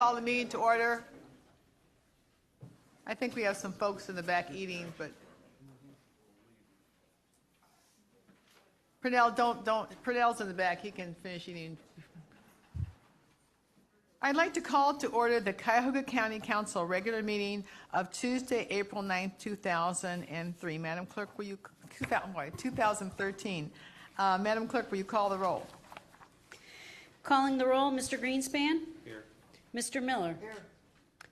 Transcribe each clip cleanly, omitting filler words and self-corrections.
Call the meeting to order. I think we have some folks in the back eating, but Purnell, Purnell's in the back, he can finish eating. I'd like to call to order the Cuyahoga County Council regular meeting of Tuesday, April 9th, 2003. Madam Clerk, will you, 2013. Madam Clerk, will you call the roll? Calling the roll, Mr. Greenspan? Here. Mr. Miller? Here.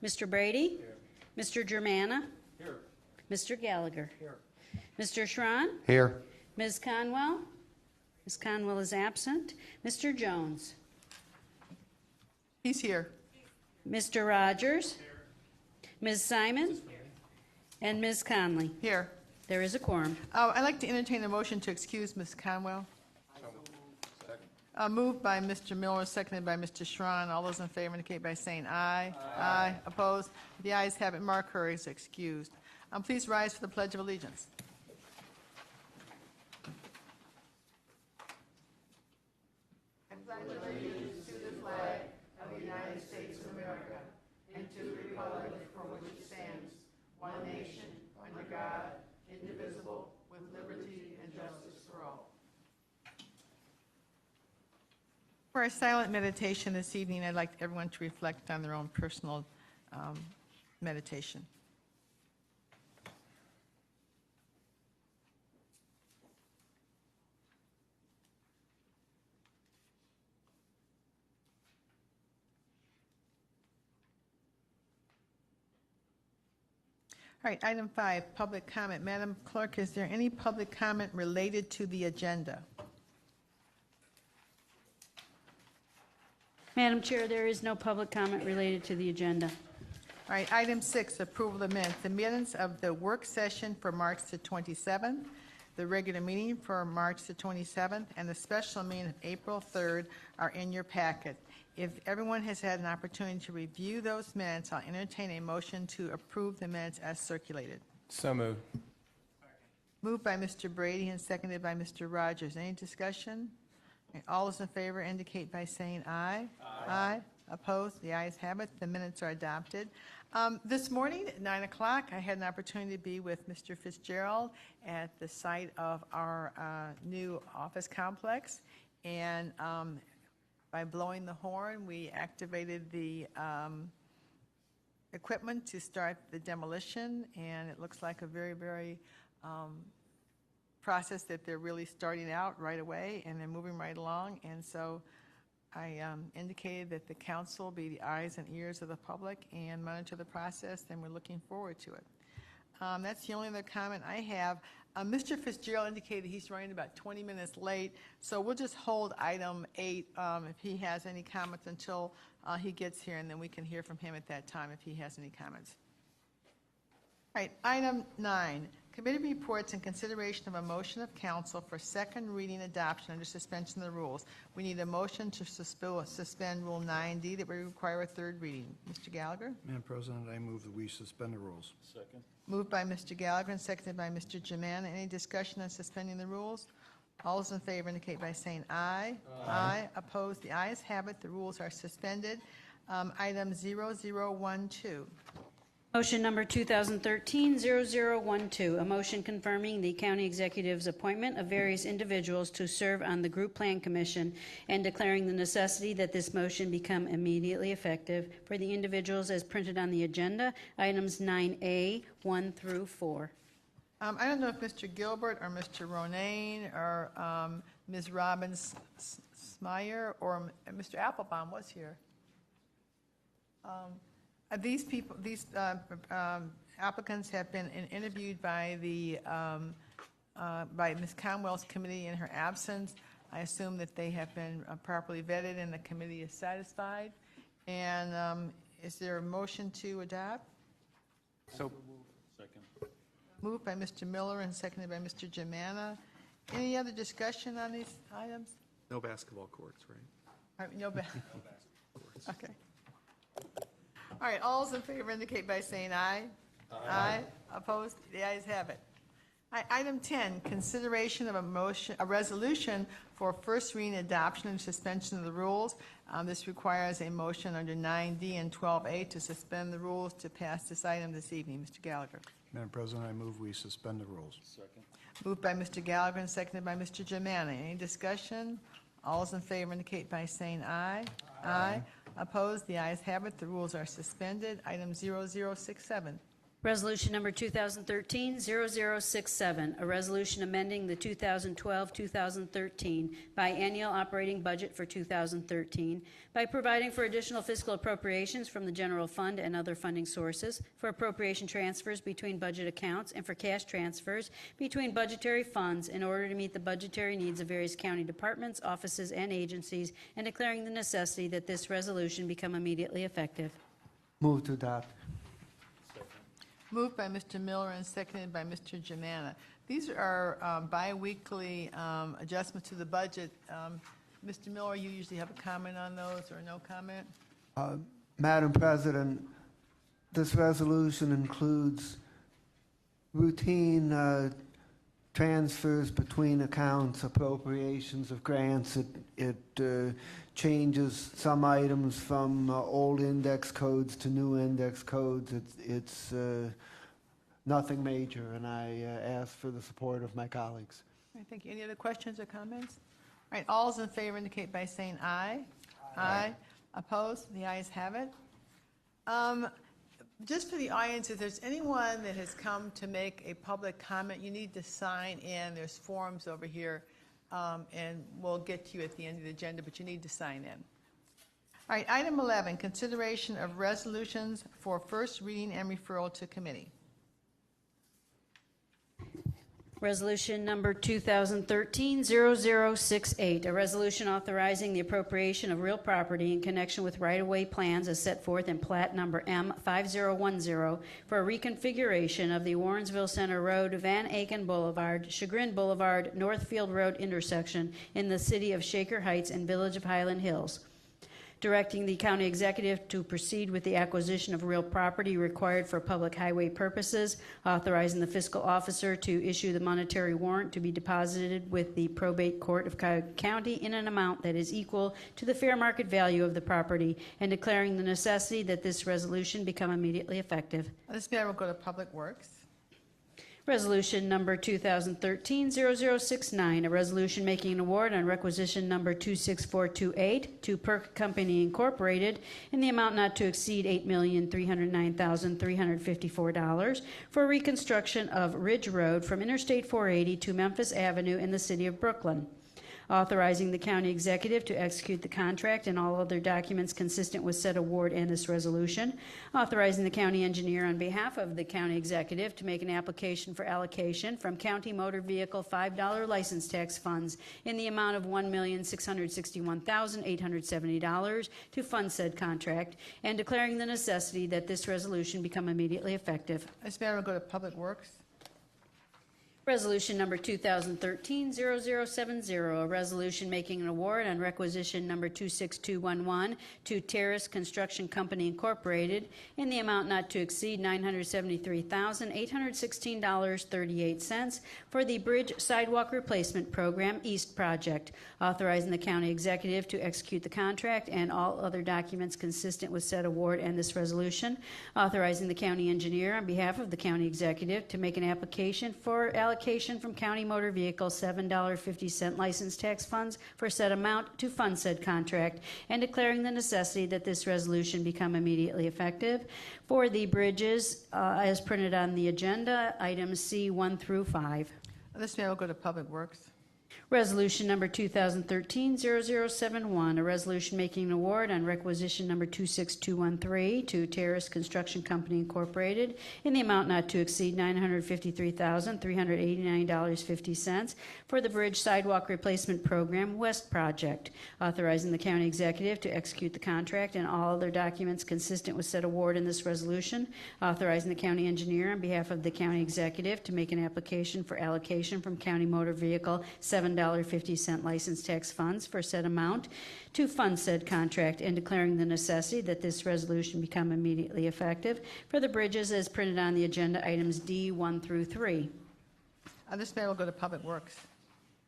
Mr. Brady? Here. Mr. Germana? Here. Mr. Gallagher? Here. Mr. Schron? Here. Ms. Conwell? Ms. Conwell is absent. Mr. Jones? He's here. Mr. Rogers? Ms. Simon? And Ms. Conley. Here. There is a quorum. I'd like to entertain a motion to excuse Ms. Conwell. Moved by Mr. Miller, seconded by Mr. Schron. All those in favor indicate by saying aye. Aye. Opposed? The ayes have it. Mark her is excused. Please rise for the Pledge of Allegiance. For our silent meditation this evening, I'd like everyone to reflect on their own personal meditation. All right, item 5, public comment. Madam Clerk, is there any public comment related to the agenda? Madam Chair, there is no public comment related to the agenda. All right, item 6, approval of minutes. The minutes of the work session for March the 27th, the regular meeting for March the 27th, and the special meeting of April 3rd are in your packet. If everyone has had an opportunity to review those minutes, I'll entertain a motion to approve the minutes as circulated. So moved. Moved by Mr. Brady and seconded by Mr. Rogers. Any discussion? All those in favor indicate by saying aye. Aye. Opposed? The ayes have it. The minutes are adopted. This morning at 9 o'clock, I had an opportunity to be with Mr. Fitzgerald at the site of our new office complex. And by blowing the horn, we activated the equipment to start the demolition. And it looks like a very, very process that they're really starting out right away, and they're moving right along. And so I indicated that the council will be the eyes and ears of the public and monitor the process, and we're looking forward to it. That's the only other comment I have. Mr. Fitzgerald indicated he's running about 20 minutes late, so we'll just hold item 8 if he has any comments until he gets here, and then we can hear from him at that time if he has any comments. All right, item 9. Committee reports and consideration of a motion of council for second reading adoption under suspension of the rules. We need a motion to suspend Rule 9D that we require a third reading. Mr. Gallagher? Madam President, I move that we suspend the rules. Second. Moved by Mr. Gallagher and seconded by Mr. Germana. Any discussion on suspending the rules? All those in favor indicate by saying aye. Aye. Opposed? The ayes have it. The rules are suspended. Item 0012. Motion number 2013-0012, a motion confirming the county executive's appointment of various individuals to serve on the Group Plan Commission and declaring the necessity that this motion become immediately effective for the individuals as printed on the agenda, items 9A, 1 through 4. I don't know if Mr. Gilbert or Mr. Ronayne or Ms. Robbins Smyer or Mr. Applebaum was here. These people, these applicants have been interviewed by the by Ms. Conwell's committee in her absence. I assume that they have been properly vetted and the committee is satisfied. And is there a motion to adopt? So. Second. Moved by Mr. Miller and seconded by Mr. Germana. Any other discussion on these items? No basketball courts, right? All right, no basketball courts. Okay. All right, all those in favor indicate by saying aye. Aye. Opposed? The ayes have it. Item 10, consideration of a resolution for first reading, adoption, and suspension of the rules. This requires a motion under 9D and 12A to suspend the rules to pass this item this evening. Mr. Gallagher. Madam President, I move we suspend the rules. Second. Moved by Mr. Gallagher and seconded by Mr. Germaine. Any discussion? All those in favor indicate by saying aye. Aye. Opposed? The ayes have it. The rules are suspended. Item 0067. Resolution number 2013-0067, a resolution amending the 2012-2013 biennial operating budget for 2013 by providing for additional fiscal appropriations from the general fund and other funding sources, for appropriation transfers between budget accounts, and for cash transfers between budgetary funds in order to meet the budgetary needs of various county departments, offices, and agencies, and declaring the necessity that this resolution become immediately effective. Move to adopt. Moved by Mr. Miller and seconded by Mr. Germaine. These are biweekly adjustments to the budget. Mr. Miller, you usually have a comment on those or no comment? Madam President, this resolution includes routine transfers between accounts, appropriations of grants. It changes some items from old index codes to new index codes. It's nothing major, and I ask for the support of my colleagues. All right, thank you. Any other questions or comments? All right, all those in favor indicate by saying aye. Aye. Opposed? The ayes have it. Just for the audience, if there's anyone that has come to make a public comment, you need to sign in. There's forms over here, and we'll get to you at the end of the agenda, but you need to sign in. All right, item 11, consideration of resolutions for first reading and referral to committee. Resolution number 2013-0068, a resolution authorizing the appropriation of real property in connection with right-of-way plans as set forth in plat number M5010 for a reconfiguration of the Warrensville Center Road, Van Aken Boulevard, Chagrin Boulevard, Northfield Road intersection in the city of Shaker Heights and Village of Highland Hills. Directing the county executive to proceed with the acquisition of real property required for public highway purposes, authorizing the fiscal officer to issue the monetary warrant to be deposited with the probate court of Cuyahoga County in an amount that is equal to the fair market value of the property, and declaring the necessity that this resolution become immediately effective. This matter will go to Public Works. Resolution number 2013-0069, a resolution making an award on requisition number 26428 to Perk Company Incorporated in the amount not to exceed $8,309,354 for reconstruction of Ridge Road from Interstate 480 to Memphis Avenue in the city of Brooklyn. Authorizing the county executive to execute the contract and all other documents consistent with said award and this resolution. Authorizing the county engineer on behalf of the county executive to make an application for allocation from county motor vehicle $5 license tax funds in the amount of $1,661,870 to fund said contract, and declaring the necessity that this resolution become immediately effective. This matter will go to Public Works. Resolution number 2013-0070, a resolution making an award on requisition number 26211 to Terrace Construction Company Incorporated in the amount not to exceed $973,816.38 for the Bridge Sidewalk Replacement Program East Project, authorizing the county executive to execute the contract and all other documents consistent with said award and this resolution, authorizing the county engineer on behalf of the county executive to make an application for allocation from county motor vehicle $7.50 license tax funds for said amount to fund said contract, and declaring the necessity that this resolution become immediately effective. For the bridges, as printed on the agenda, items C 1 through 5. This matter will go to Public Works. Resolution number 2013-0071, a resolution making an award on requisition number 26213 to Terrace Construction Company Incorporated in the amount not to exceed $953,389.50 for the Bridge Sidewalk Replacement Program West Project, authorizing the county executive to execute the contract and all other documents consistent with said award in this resolution, authorizing the county engineer on behalf of the county executive to make an application for allocation from county motor vehicle $7.50 license tax funds for said amount to fund said contract, and declaring the necessity that this resolution become immediately effective for the bridges as printed on the agenda, items D 1 through 3. This matter will go to Public Works.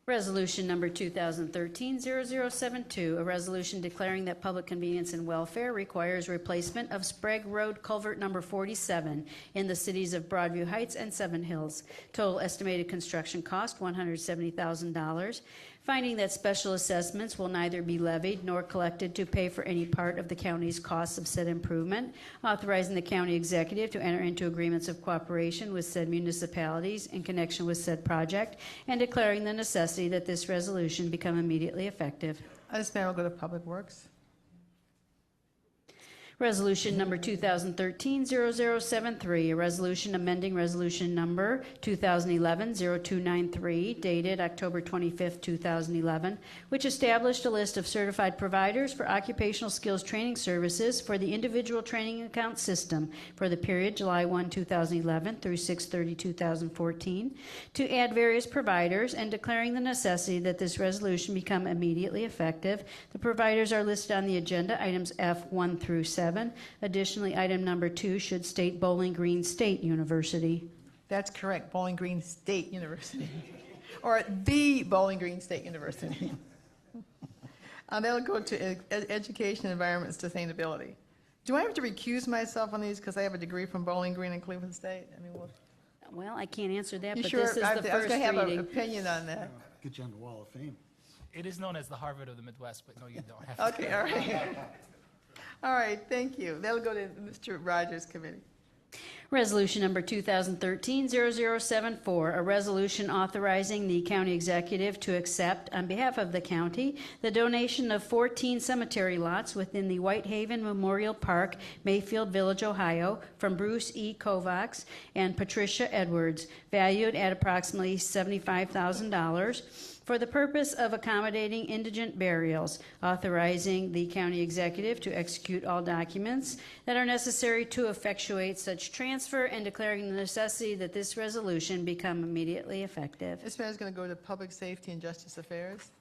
Resolution number 2013-0072, a resolution declaring that public convenience and welfare requires replacement of Sprague Road Culvert number 47 in the cities of Broadview Heights and Seven Hills. Total estimated construction cost, $170,000. Finding that special assessments will neither be levied nor collected to pay for any part of the county's costs of said improvement, authorizing the county executive to enter into agreements of cooperation with said municipalities in connection with said project, and declaring the necessity that this resolution become immediately effective. This matter will go to Public Works. Resolution number 2013-0073, a resolution amending resolution number 2011-0293, dated October 25, 2011, which established a list of certified providers for occupational skills training services for the individual training account system for the period July 1, 2011 through 6/30/2014, to add various providers and declaring the necessity that this resolution become immediately effective. The providers are listed on the agenda, items F1 through 7. Additionally, item number 2 should state Bowling Green State University. That's correct, Bowling Green State University, or the Bowling Green State University. That'll go to Education, Environment, and Sustainability. Do I have to recuse myself on these because I have a degree from Bowling Green and Cleveland State? I mean, Well, I can't answer that, you but sure? this is I the was first going to have an reading. opinion on that. Get you on the Wall of Fame. It is known as the Harvard of the Midwest, but no, you don't have to. Okay, all right. All right, thank you. That'll go to Mr. Rogers' committee. Resolution number 2013-0074, a resolution authorizing the county executive to accept, on behalf of the county, the donation of 14 cemetery lots within the Whitehaven Memorial Park, Mayfield Village, Ohio, from Bruce E. Kovacs and Patricia Edwards, valued at approximately $75,000, for the purpose of accommodating indigent burials, authorizing the county executive to execute all documents that are necessary to effectuate such transfer, and declaring the necessity that this resolution become immediately effective. This matter is going to go to Public Safety and Justice Affairs.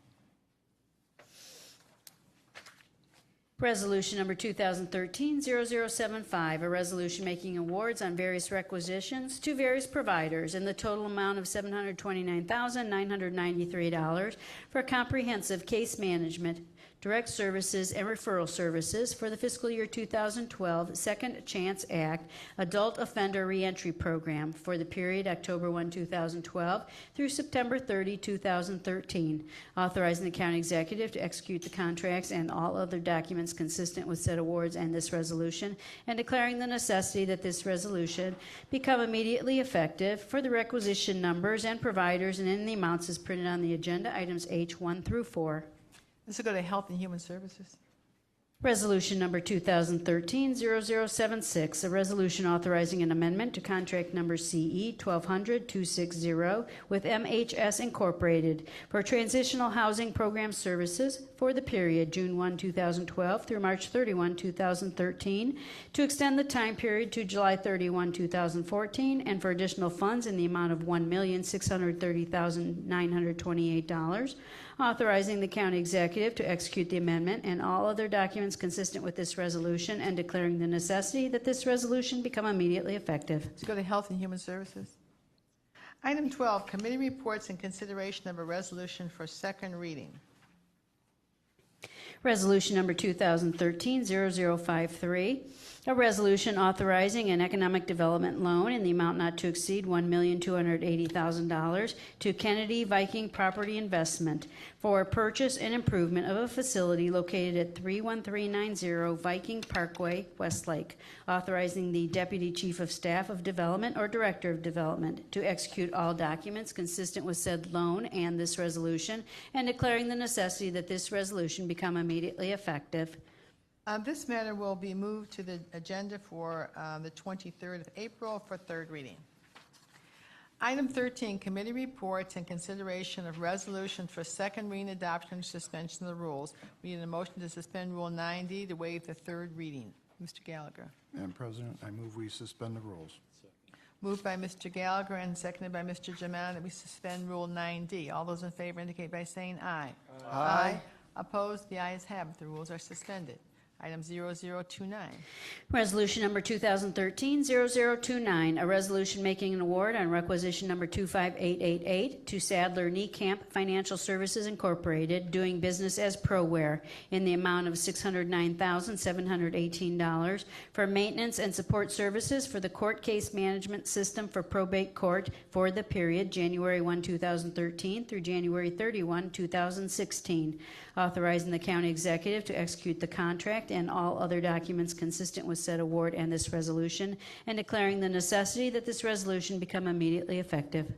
Resolution number 2013-0075, a resolution making awards on various requisitions to various providers in the total amount of $729,993 for comprehensive case management, direct services, and referral services for the fiscal year 2012 Second Chance Act Adult Offender Reentry Program for the period October 1, 2012 through September 30, 2013, authorizing the county executive to execute the contracts and all other documents consistent with said awards and this resolution, and declaring the necessity that this resolution become immediately effective for the requisition numbers and providers and in the amounts as printed on the agenda, items H1 through 4. This will go to Health and Human Services. Resolution number 2013-0076, a resolution authorizing an amendment to contract number CE 1200-260 with MHS Incorporated for transitional housing program services for the period June 1, 2012 through March 31, 2013, to extend the time period to July 31, 2014, and for additional funds in the amount of $1,630,928, authorizing the county executive to execute the amendment and all other documents consistent with this resolution, and declaring the necessity that this resolution become immediately effective. Let's go to Health and Human Services. Item 12, committee reports and consideration of a resolution for second reading. Resolution number 2013-0053, a resolution authorizing an economic development loan in the amount not to exceed $1,280,000 to Kennedy Viking Property Investment for purchase and improvement of a facility located at 31390 Viking Parkway, Westlake, authorizing the Deputy Chief of Staff of Development or Director of Development to execute all documents consistent with said loan and this resolution, and declaring the necessity that this resolution become immediately effective. This matter will be moved to the agenda for the 23rd of April for third reading. Item 13, committee reports and consideration of resolution for second reading, adoption, and suspension of the rules. We need a motion to suspend Rule 9D to waive the third reading. Mr. Gallagher. Madam President, I move we suspend the rules. Moved by Mr. Gallagher and seconded by Mr. Jaman that we suspend Rule 9D. All those in favor indicate by saying aye. Aye. Opposed? The ayes have it. The rules are suspended. Item 0029. Resolution number 2013-0029, a resolution making an award on requisition number 25888 to Sadler Niekamp Financial Services Incorporated, doing business as ProWare, in the amount of $609,718 for maintenance and support services for the court case management system for probate court for the period January 1, 2013 through January 31, 2016, authorizing the county executive to execute the contract and all other documents consistent with said award and this resolution, and declaring the necessity that this resolution become immediately effective.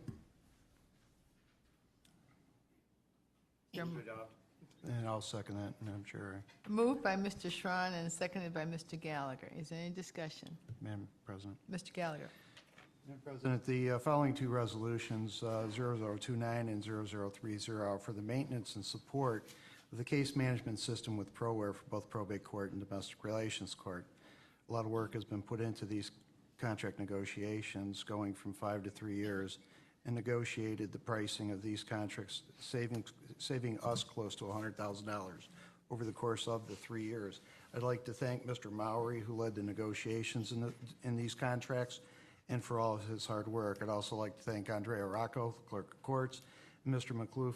And I'll second that, Madam Chair. Moved by Mr. Schron and seconded by Mr. Gallagher. Is there any discussion? Madam President. Mr. Gallagher. Madam President, the following two resolutions, 0029 and 0030, are for the maintenance and support of the case management system with ProWare for both probate court and domestic relations court. A lot of work has been put into these contract negotiations, going from 5 to 3 years, and negotiated the pricing of these contracts, saving us close to $100,000 over the course of the 3 years. I'd like to thank Mr. Mowry, who led the negotiations in these contracts, and for all of his hard work. I'd also like to thank Andrea Rocco, clerk of courts, and Mr. McCloof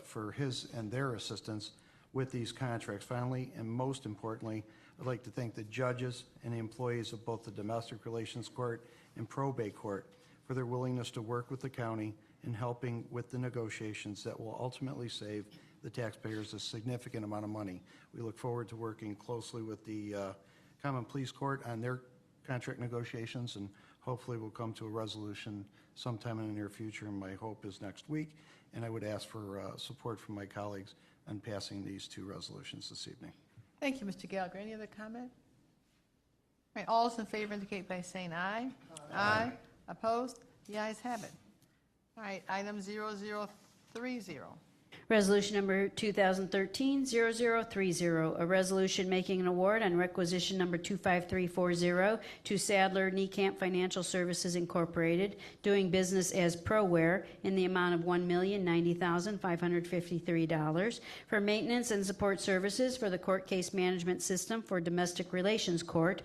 for his and their assistance with these contracts. Finally, and most importantly, I'd like to thank the judges and the employees of both the Domestic Relations Court and Probate Court for their willingness to work with the county in helping with the negotiations that will ultimately save the taxpayers a significant amount of money. We look forward to working closely with the Common Pleas Court on their contract negotiations, and hopefully we'll come to a resolution sometime in the near future, and my hope is next week. And I would ask for support from my colleagues on passing these two resolutions this evening. Thank you, Mr. Gallagher. Any other comment? All right, all those in favor indicate by saying aye. Aye. Opposed? The ayes have it. All right, item 0030. Resolution number 2013-0030, a resolution making an award on requisition number 25340 to Sadler Niekamp Financial Services Incorporated, doing business as ProWare, in the amount of $1,090,553 for maintenance and support services for the court case management system for domestic relations court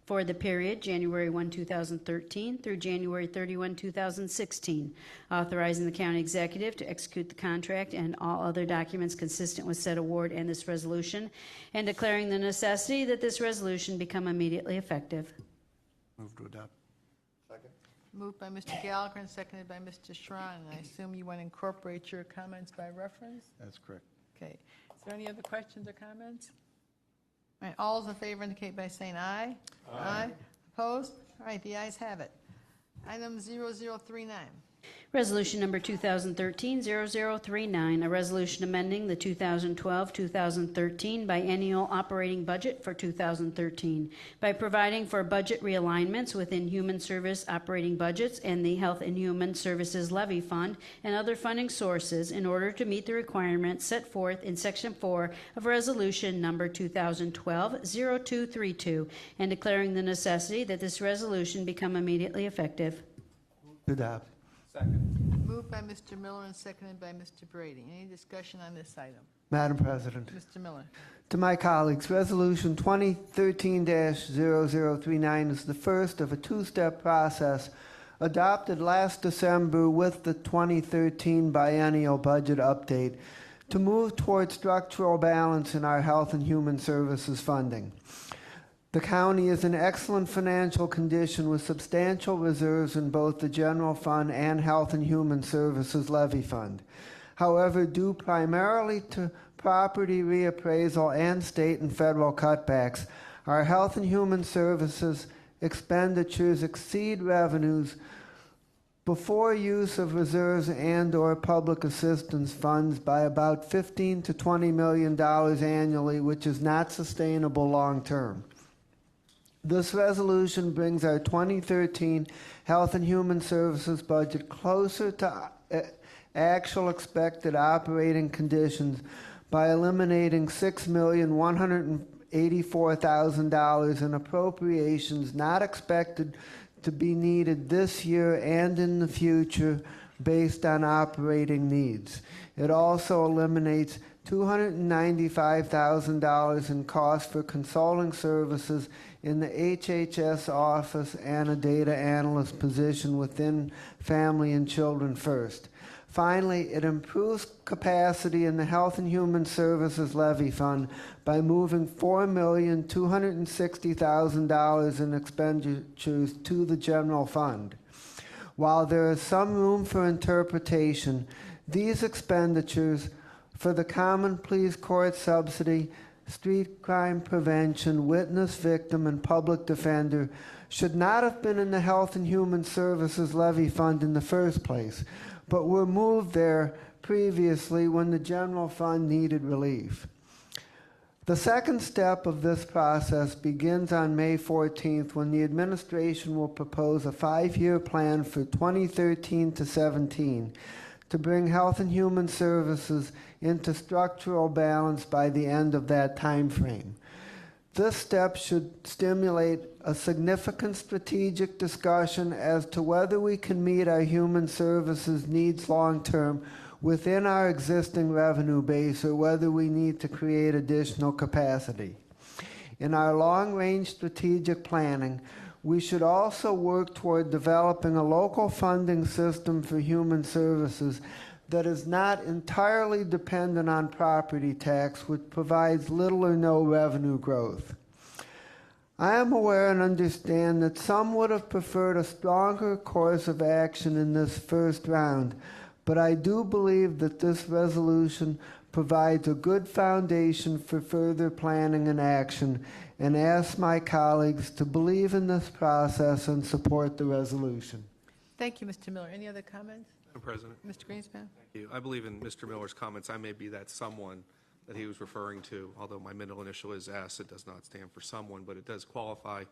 for the period January 1, 2013 through January 31, 2016, authorizing the county executive to execute the contract and all other documents consistent with said award and this resolution, and declaring the necessity that this resolution become immediately effective. Move to adopt. Moved by Mr. Gallagher and seconded by Mr. Schron. And I assume you want to incorporate your comments by reference? That's correct. Okay. Is there any other questions or comments? All right, all those in favor indicate by saying aye. Aye. Opposed? All right, the ayes have it. Item 0039. Resolution number 2013-0039, a resolution amending the 2012-2013 biennial operating budget for 2013 by providing for budget realignments within human service operating budgets and the Health and Human Services Levy Fund and other funding sources in order to meet the requirements set forth in Section 4 of Resolution number 2012-0232 and declaring the necessity that this resolution become immediately effective. Adopt. Moved by Mr. Miller and seconded by Mr. Brady. Any discussion on this item? Madam President. Mr. Miller. To my colleagues, Resolution 2013-0039 is the first of a two-step process adopted last December with the 2013 biennial budget update to move toward structural balance in our health and human services funding. The county is in excellent financial condition with substantial reserves in both the general fund and Health and Human Services Levy Fund. However, due primarily to property reappraisal and state and federal cutbacks, our Health and Human Services expenditures exceed revenues before use of reserves and/or public assistance funds by about $15 to $20 million annually, which is not sustainable long term. This resolution brings our 2013 Health and Human Services budget closer to actual expected operating conditions by eliminating $6,184,000 in appropriations not expected to be needed this year and in the future based on operating needs. It also eliminates $295,000 in costs for consulting services in the HHS office and a data analyst position within Family and Children First. Finally, it improves capacity in the Health and Human Services Levy Fund by moving $4,260,000 in expenditures to the general fund. While there is some room for interpretation, these expenditures for the Common Pleas Court subsidy, street crime prevention, witness, victim, and public defender should not have been in the Health and Human Services Levy Fund in the first place, but were moved there previously when the general fund needed relief. The second step of this process begins on May 14th when the administration will propose a 5-year plan for 2013 to 17 to bring Health and Human Services into structural balance by the end of that time frame. This step should stimulate a significant strategic discussion as to whether we can meet our human services needs long-term within our existing revenue base or whether we need to create additional capacity. In our long-range strategic planning, we should also work toward developing a local funding system for human services that is not entirely dependent on property tax, which provides little or no revenue growth. I am aware and understand that some would have preferred a stronger course of action in this first round, but I do believe that this resolution provides a good foundation for further planning and action, and ask my colleagues to believe in this process and support the resolution. Thank you, Mr. Miller. Any other comments? Madam President, Mr. Greenspan? thank you. I believe in Mr. Miller's comments. I may be that someone that he was referring to, although my middle initial is S. It does not stand for someone, but it does qualify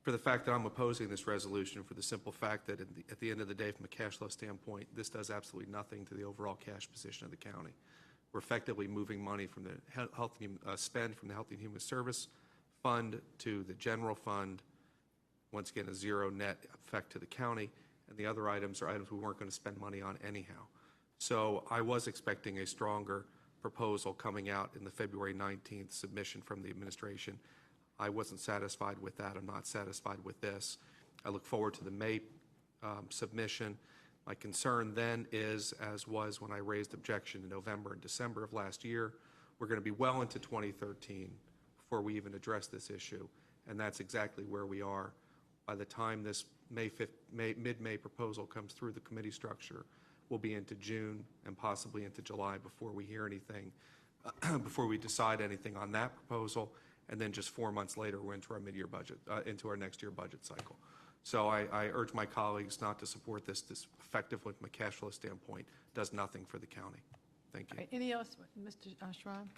for the fact that I'm opposing this resolution for the simple fact that at the end of the day, from a cash flow standpoint, this does absolutely nothing to the overall cash position of the county. We're effectively moving money from the spend from the Health and Human Service Fund to the general fund. Once again, a zero net effect to the county, and the other items are items we weren't going to spend money on anyhow. So I was expecting a stronger proposal coming out in the February 19th submission from the administration. I wasn't satisfied with that. I'm not satisfied with this. I look forward to the May submission. My concern then is, as was when I raised objection in November and December of last year, we're going to be well into 2013 before we even address this issue, and that's exactly where we are. By the time this mid-May proposal comes through the committee structure, we'll be into June and possibly into July before we hear anything, before we decide anything on that proposal, and then just 4 months later, we're into our mid-year budget, into our next year budget cycle. So I urge my colleagues not to support this. This effectively, from a cash flow standpoint, does nothing for the county. Thank you. All right, any else, Mr. Schran?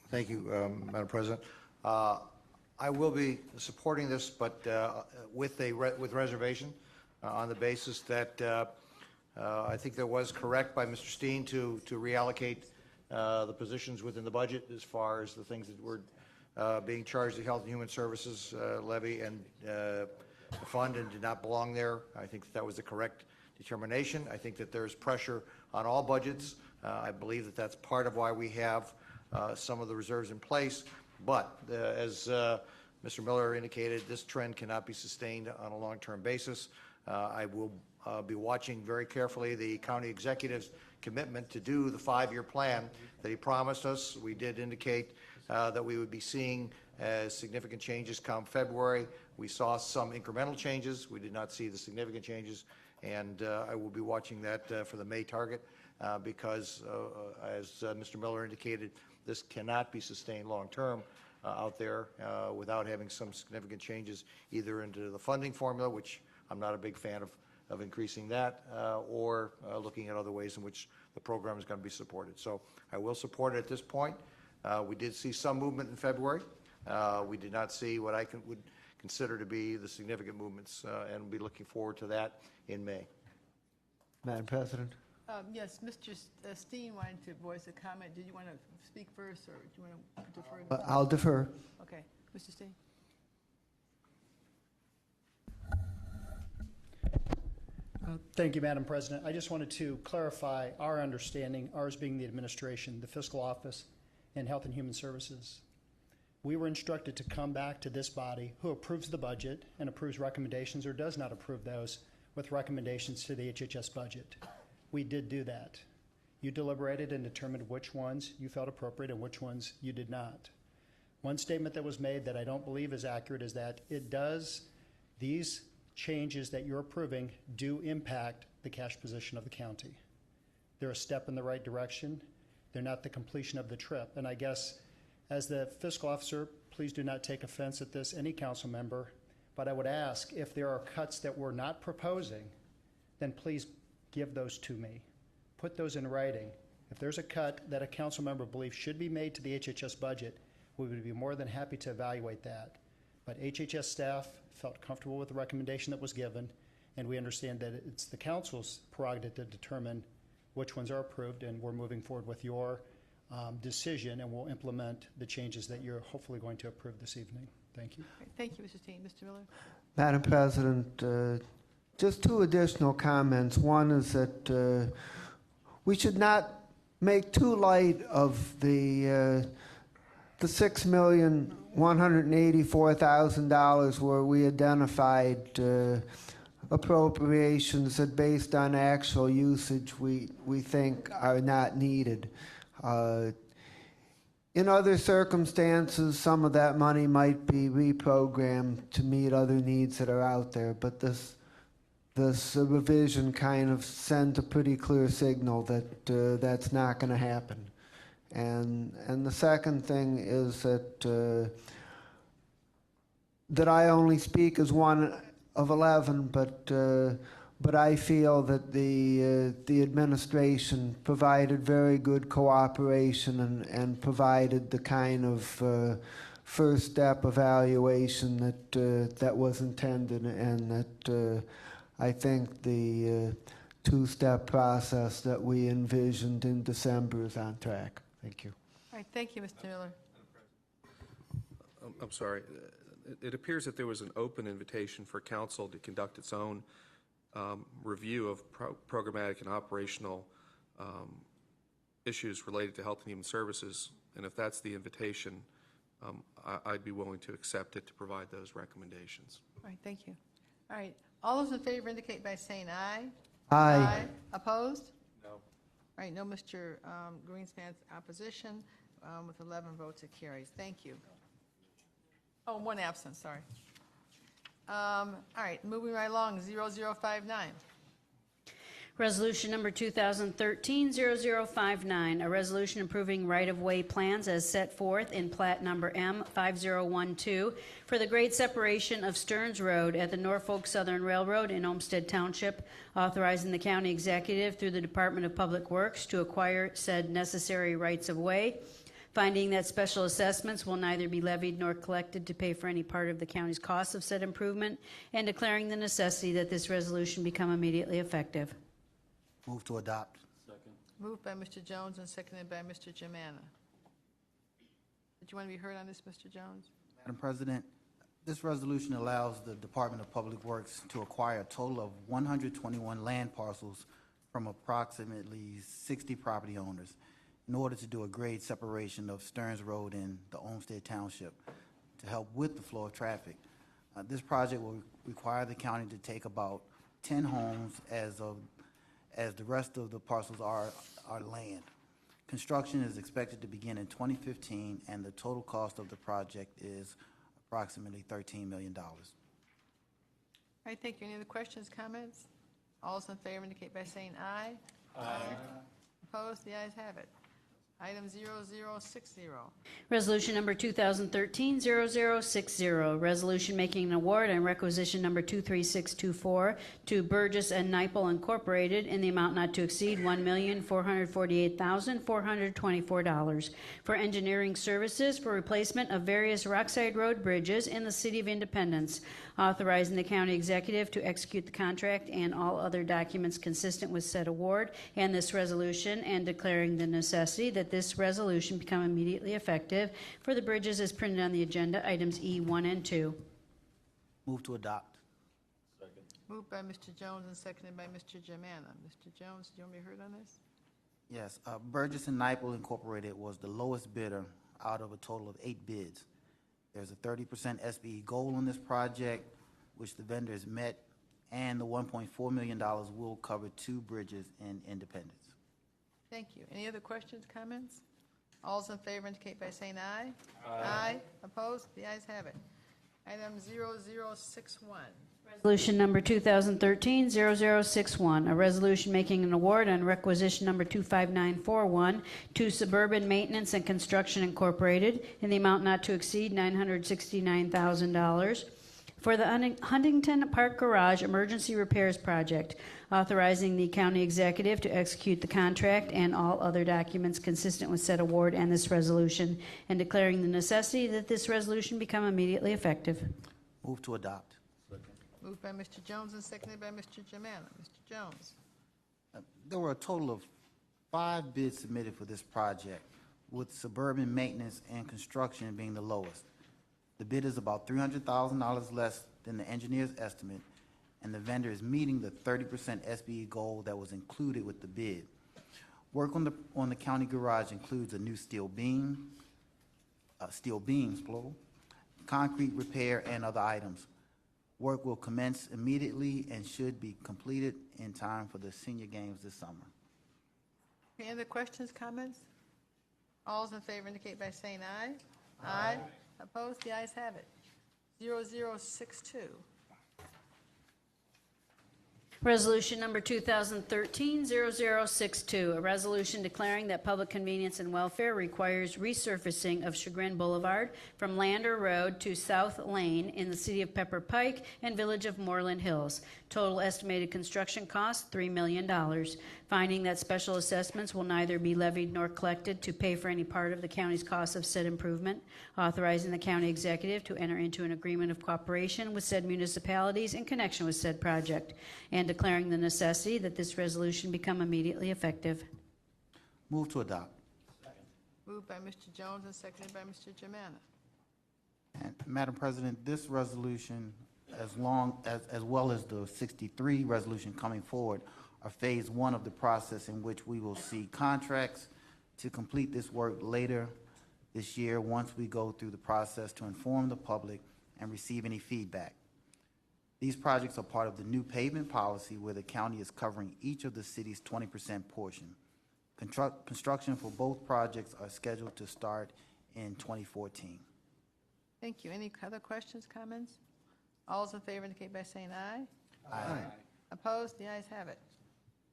Thank you, Madam President. I will be supporting this, but with reservation on the basis that I think that was correct by Mr. Steen to reallocate the positions within the budget as far as the things that were being charged the Health and Human Services levy and fund and did not belong there. I think that was the correct determination. I think that there's pressure on all budgets. I believe that that's part of why we have some of the reserves in place. But as Mr. Miller indicated, this trend cannot be sustained on a long-term basis. I will be watching very carefully the county executive's commitment to do the 5-year plan that he promised us. We did indicate that we would be seeing significant changes come February. We saw some incremental changes. We did not see the significant changes, and I will be watching that for the May target because, as Mr. Miller indicated, this cannot be sustained long-term out there without having some significant changes either into the funding formula, which I'm not a big fan of increasing that, or looking at other ways in which the program is going to be supported. So I will support it at this point. We did see some movement in February. We did not see what I would consider to be the significant movements, and we'll be looking forward to that in May. Madam President? Yes, Mr. Steen wanted to voice a comment. Did you want to speak first, or do you want to defer? I'll defer. Okay, Mr. Steen. Thank you, Madam President. I just wanted to clarify our understanding, ours being the administration, the fiscal office, and Health and Human Services. We were instructed to come back to this body who approves the budget and approves recommendations or does not approve those with recommendations to the HHS budget. We did do that. You deliberated and determined which ones you felt appropriate and which ones you did not. One statement that was made that I don't believe is accurate is that these changes that you're approving do impact the cash position of the county. They're a step in the right direction. They're not the completion of the trip. And I guess as the fiscal officer, please do not take offense at this, any council member, but I would ask if there are cuts that we're not proposing, then please give those to me. Put those in writing. If there's a cut that a council member believes should be made to the HHS budget, we would be more than happy to evaluate that. But HHS staff felt comfortable with the recommendation that was given, and we understand that it's the council's prerogative to determine which ones are approved, and we're moving forward with your decision, and we'll implement the changes that you're hopefully going to approve this evening. Thank you. Thank you, Mr. Steen. Mr. Miller? Madam President, just two additional comments. One is that we should not make too light of the $6,184,000 where we identified appropriations that, based on actual usage, we think are not needed. In other circumstances, some of that money might be reprogrammed to meet other needs that are out there, but this revision kind of sends a pretty clear signal that that's not going to happen. And the second thing is that I only speak as one of 11, but I feel that the administration provided very good cooperation and provided the kind of first step evaluation that was intended, and that I think the two-step process that we envisioned in December is on track. Thank you. All right, thank you, Mr. Miller. I'm sorry. It appears that there was an open invitation for council to conduct its own review of programmatic and operational issues related to Health and Human Services. And if that's the invitation, I'd be willing to accept it to provide those recommendations. All right, thank you. All right, all those in favor indicate by saying aye. Aye. Opposed? No. All right, no Mr. Greenspan's opposition. With 11 votes, it carries. Thank you. Oh, one absent, sorry. All right, moving right along, 0059. Resolution number 2013-0059, a resolution approving right-of-way plans as set forth in plat number M5012 for the grade separation of Stearns Road at the Norfolk Southern Railroad in Olmsted Township, authorizing the county executive through the Department of Public Works to acquire said necessary rights-of-way, finding that special assessments will neither be levied nor collected to pay for any part of the county's costs of said improvement, and declaring the necessity that this resolution become immediately effective. Move to adopt. Second. Moved by Mr. Jones and seconded by Mr. Germana. Did you want to be heard on this, Mr. Jones? Madam President, this resolution allows the Department of Public Works to acquire a total of 121 land parcels from approximately 60 property owners in order to do a grade separation of Stearns Road in the Olmsted Township to help with the flow of traffic. This project will require the county to take about 10 homes as the rest of the parcels are land. Construction is expected to begin in 2015, and the total cost of the project is approximately $13 million. All right, thank you. Any other questions, comments? All those in favor indicate by saying aye. Aye. Opposed? The ayes have it. Item 0060. Resolution number 2013-0060, resolution making an award and requisition number 23624 to Burgess and Nyepel Incorporated in the amount not to exceed $1,448,424 for engineering services for replacement of various Rockside Road bridges in the City of Independence, authorizing the county executive to execute the contract and all other documents consistent with said award and this resolution, and declaring the necessity that this resolution become immediately effective for the bridges as printed on the agenda, items E1 and 2. Move to adopt. Second. Moved by Mr. Jones and seconded by Mr. Germana. Mr. Jones, do you want to be heard on this? Yes, Burgess and Nyepel Incorporated was the lowest bidder out of a total of 8 bids. There's a 30% SBE goal on this project, which the vendor has met, and the $1.4 million will cover 2 bridges in Independence. Thank you. Any other questions, comments? All's in favor indicate by saying aye. Aye. Opposed? The ayes have it. Item 0061. Resolution number 2013-0061, a resolution making an award on requisition number 25941 to Suburban Maintenance and Construction Incorporated in the amount not to exceed $969,000 for the Huntington Park Garage Emergency Repairs Project, authorizing the county executive to execute the contract and all other documents consistent with said award and this resolution, and declaring the necessity that this resolution become immediately effective. Move to adopt. Moved by Mr. Jones and seconded by Mr. Germana. Mr. Jones. There were a total of 5 bids submitted for this project, with Suburban Maintenance and Construction being the lowest. The bid is about $300,000 less than the engineer's estimate, and the vendor is meeting the 30% SBE goal that was included with the bid. Work on the county garage includes a new steel beams, plural, concrete repair, and other items. Work will commence immediately and should be completed in time for the senior games this summer. Any other questions, comments? All's in favor indicate by saying aye. Aye. Opposed? The ayes have it. 0062. Resolution number 2013-0062, a resolution declaring that public convenience and welfare requires resurfacing of Chagrin Boulevard from Lander Road to South Lane in the city of Pepper Pike and village of Moreland Hills. Total estimated construction cost, $3 million. Finding that special assessments will neither be levied nor collected to pay for any part of the county's cost of said improvement. Authorizing the county executive to enter into an agreement of cooperation with said municipalities in connection with said project, and declaring the necessity that this resolution become immediately effective. Move to adopt. Moved by Mr. Jones and seconded by Mr. Germana. And Madam President, this resolution, as well as the 63 resolution coming forward, are phase 1 of the process in which we will see contracts to complete this work later this year once we go through the process to inform the public and receive any feedback. These projects are part of the new pavement policy where the county is covering each of the city's 20% portion. Construction for both projects are scheduled to start in 2014. Thank you. Any other questions, comments? All's in favor indicate by saying aye. Aye. Opposed? The ayes have it.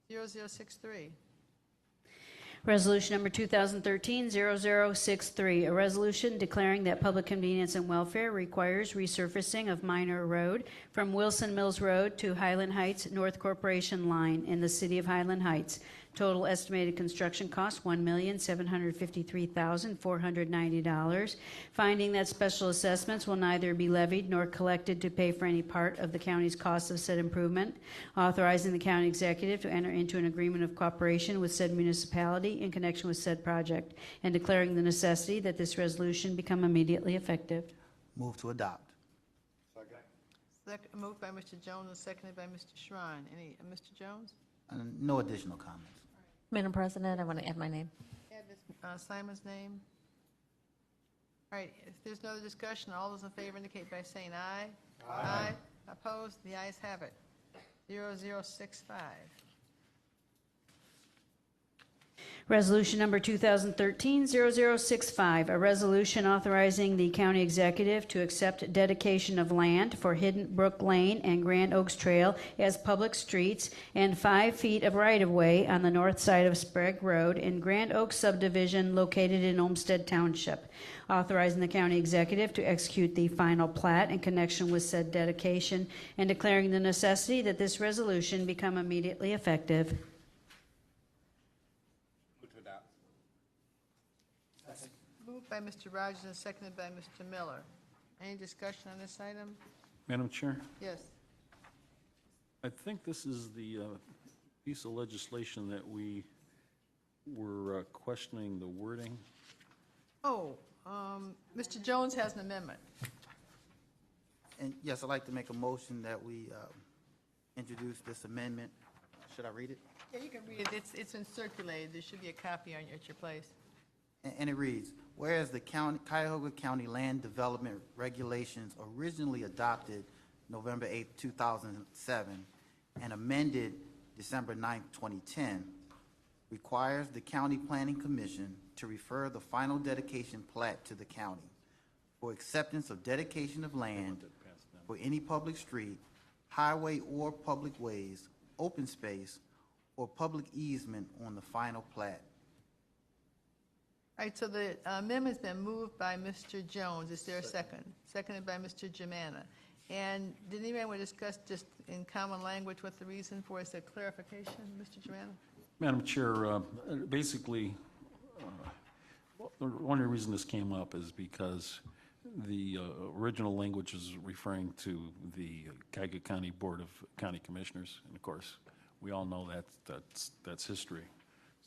0063. Resolution number 2013-0063, a resolution declaring that public convenience and welfare requires resurfacing of Minor Road from Wilson Mills Road to Highland Heights North Corporation Line in the city of Highland Heights. Total estimated construction cost, $1,753,490. Finding that special assessments will neither be levied nor collected to pay for any part of the county's cost of said improvement. Authorizing the county executive to enter into an agreement of cooperation with said municipality in connection with said project, and declaring the necessity that this resolution become immediately effective. Move to adopt. Moved by Mr. Jones and seconded by Mr. Shrine. Any, Mr. Jones? And no additional comments. Madam President, I want to add my name. Add Ms. Simon's name. All right, if there's no other discussion, all those in favor indicate by saying aye. Aye. Opposed? The ayes have it. 0065. Resolution number 2013-0065, a resolution authorizing the county executive to accept dedication of land for Hidden Brook Lane and Grand Oaks Trail as public streets and 5 feet of right-of-way on the north side of Sprague Road in Grand Oaks subdivision located in Olmsted Township. Authorizing the county executive to execute the final plat in connection with said dedication, and declaring the necessity that this resolution become immediately effective. Moved by Mr. Rogers and seconded by Mr. Miller. Any discussion on this item? Madam Chair, Yes. I think this is the piece of legislation that we were questioning the wording. Oh, Mr. Jones has an amendment. And yes, I'd like to make a motion that we introduce this amendment. Should I read it? Yeah, you can read it. It's been circulated. There should be a copy at your place. And it reads, whereas the Cuyahoga County Land Development Regulations originally adopted November 8, 2007, and amended December 9, 2010, requires the County Planning Commission to refer the final dedication plat to the county for acceptance of dedication of land for any public street, highway or public ways, open space, or public easement on the final plat. All right, so the amendment's been moved by Mr. Jones. Is there a second? Seconded by Mr. Jimana. And did anyone want to discuss just in common language what the reason for is? A clarification, Mr. Jimana? Madam Chair, basically, one of the reasons this came up is because the original language is referring to the Cuyahoga County Board of County Commissioners, and of course, we all know that's history.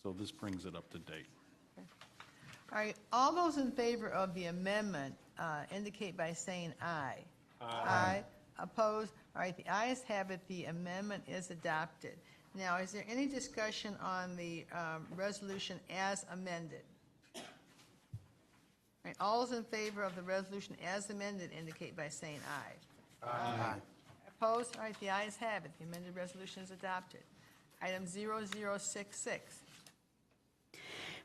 So this brings it up to date. All right, all those in favor of the amendment indicate by saying aye. Aye. Opposed? All right, the ayes have it. The amendment is adopted. Now, is there any discussion on the resolution as amended? All right, all those in favor of the resolution as amended indicate by saying aye. Aye. Opposed? All right, the ayes have it. The amended resolution is adopted. Item 0066.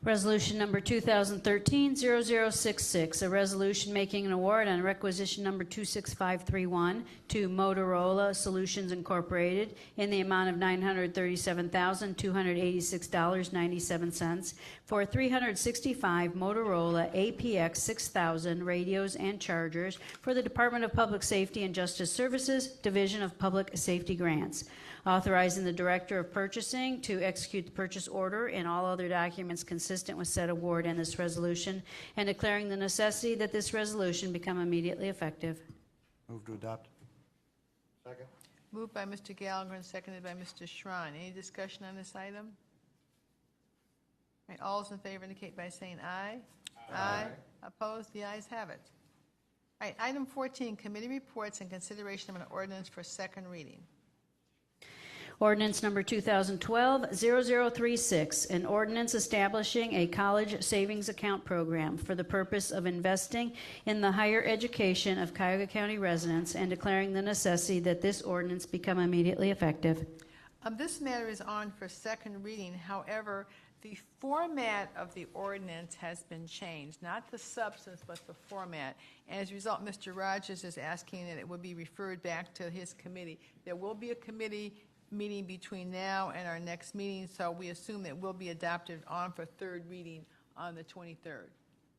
Resolution number 2013-0066, a resolution making an award on requisition number 26531 to Motorola Solutions Incorporated in the amount of $937,286.97 for 365 Motorola APX 6000 radios and chargers for the Department of Public Safety and Justice Services, Division of Public Safety Grants, authorizing the Director of Purchasing to execute the purchase order and all other documents consistent with said award and this resolution, and declaring the necessity that this resolution become immediately effective. Move to adopt. Second. Moved by Mr. Gallagher and seconded by Mr. Schrein. Any discussion on this item? All right, all those in favor indicate by saying aye. Aye. Opposed? The ayes have it. All right, item 14, committee reports and consideration of an ordinance for second reading. Ordinance number 2012-0036, an ordinance establishing a college savings account program for the purpose of investing in the higher education of Cuyahoga County residents and declaring the necessity that this ordinance become immediately effective. This matter is on for second reading. However, the format of the ordinance has been changed, not the substance, but the format. And as a result, Mr. Rogers is asking that it would be referred back to his committee. There will be a committee meeting between now and our next meeting, so we assume that it will be adopted on for third reading on the 23rd.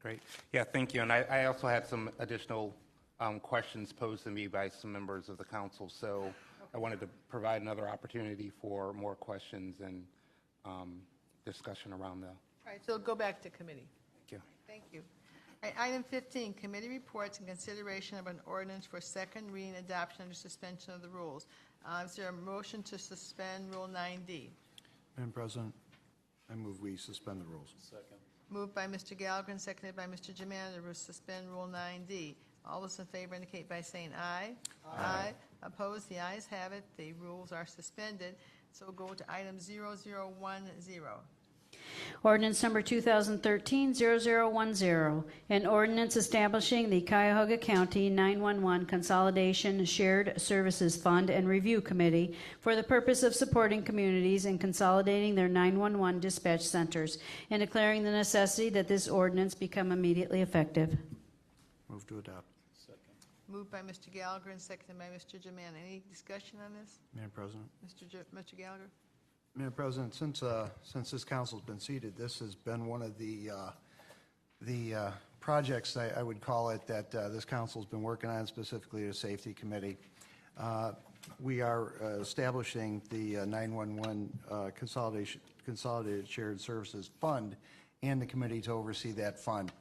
Great. Yeah, thank you. And I also had some additional questions posed to me by some members of the council, so I wanted to provide another opportunity for more questions and discussion around that. All right, so go back to committee. Thank you. Thank you. All right, item 15, committee reports and consideration of an ordinance for second reading adoption under suspension of the rules. Is there a motion to suspend Rule 9D? Madam President, I move we suspend the rules. Second. Moved by Mr. Gallagher and seconded by Mr. Jimana to suspend Rule 9D. All those in favor indicate by saying aye. Aye. Opposed? The ayes have it. The rules are suspended. So we'll go to item 0010. Ordinance number 2013-0010, an ordinance establishing the Cuyahoga County 911 Consolidation Shared Services Fund and Review Committee for the purpose of supporting communities and consolidating their 911 dispatch centers, and declaring the necessity that this ordinance become immediately effective. Move to adopt. Second. Moved by Mr. Gallagher and seconded by Mr. Jimana. Any discussion on this? Madam President. Mr. Gallagher? Madam President, since this council's been seated, this has been one of the projects, I would call it, that this council's been working on, specifically the Safety Committee. We are establishing the 911 Consolidated Shared Services Fund and the committee to oversee that fund.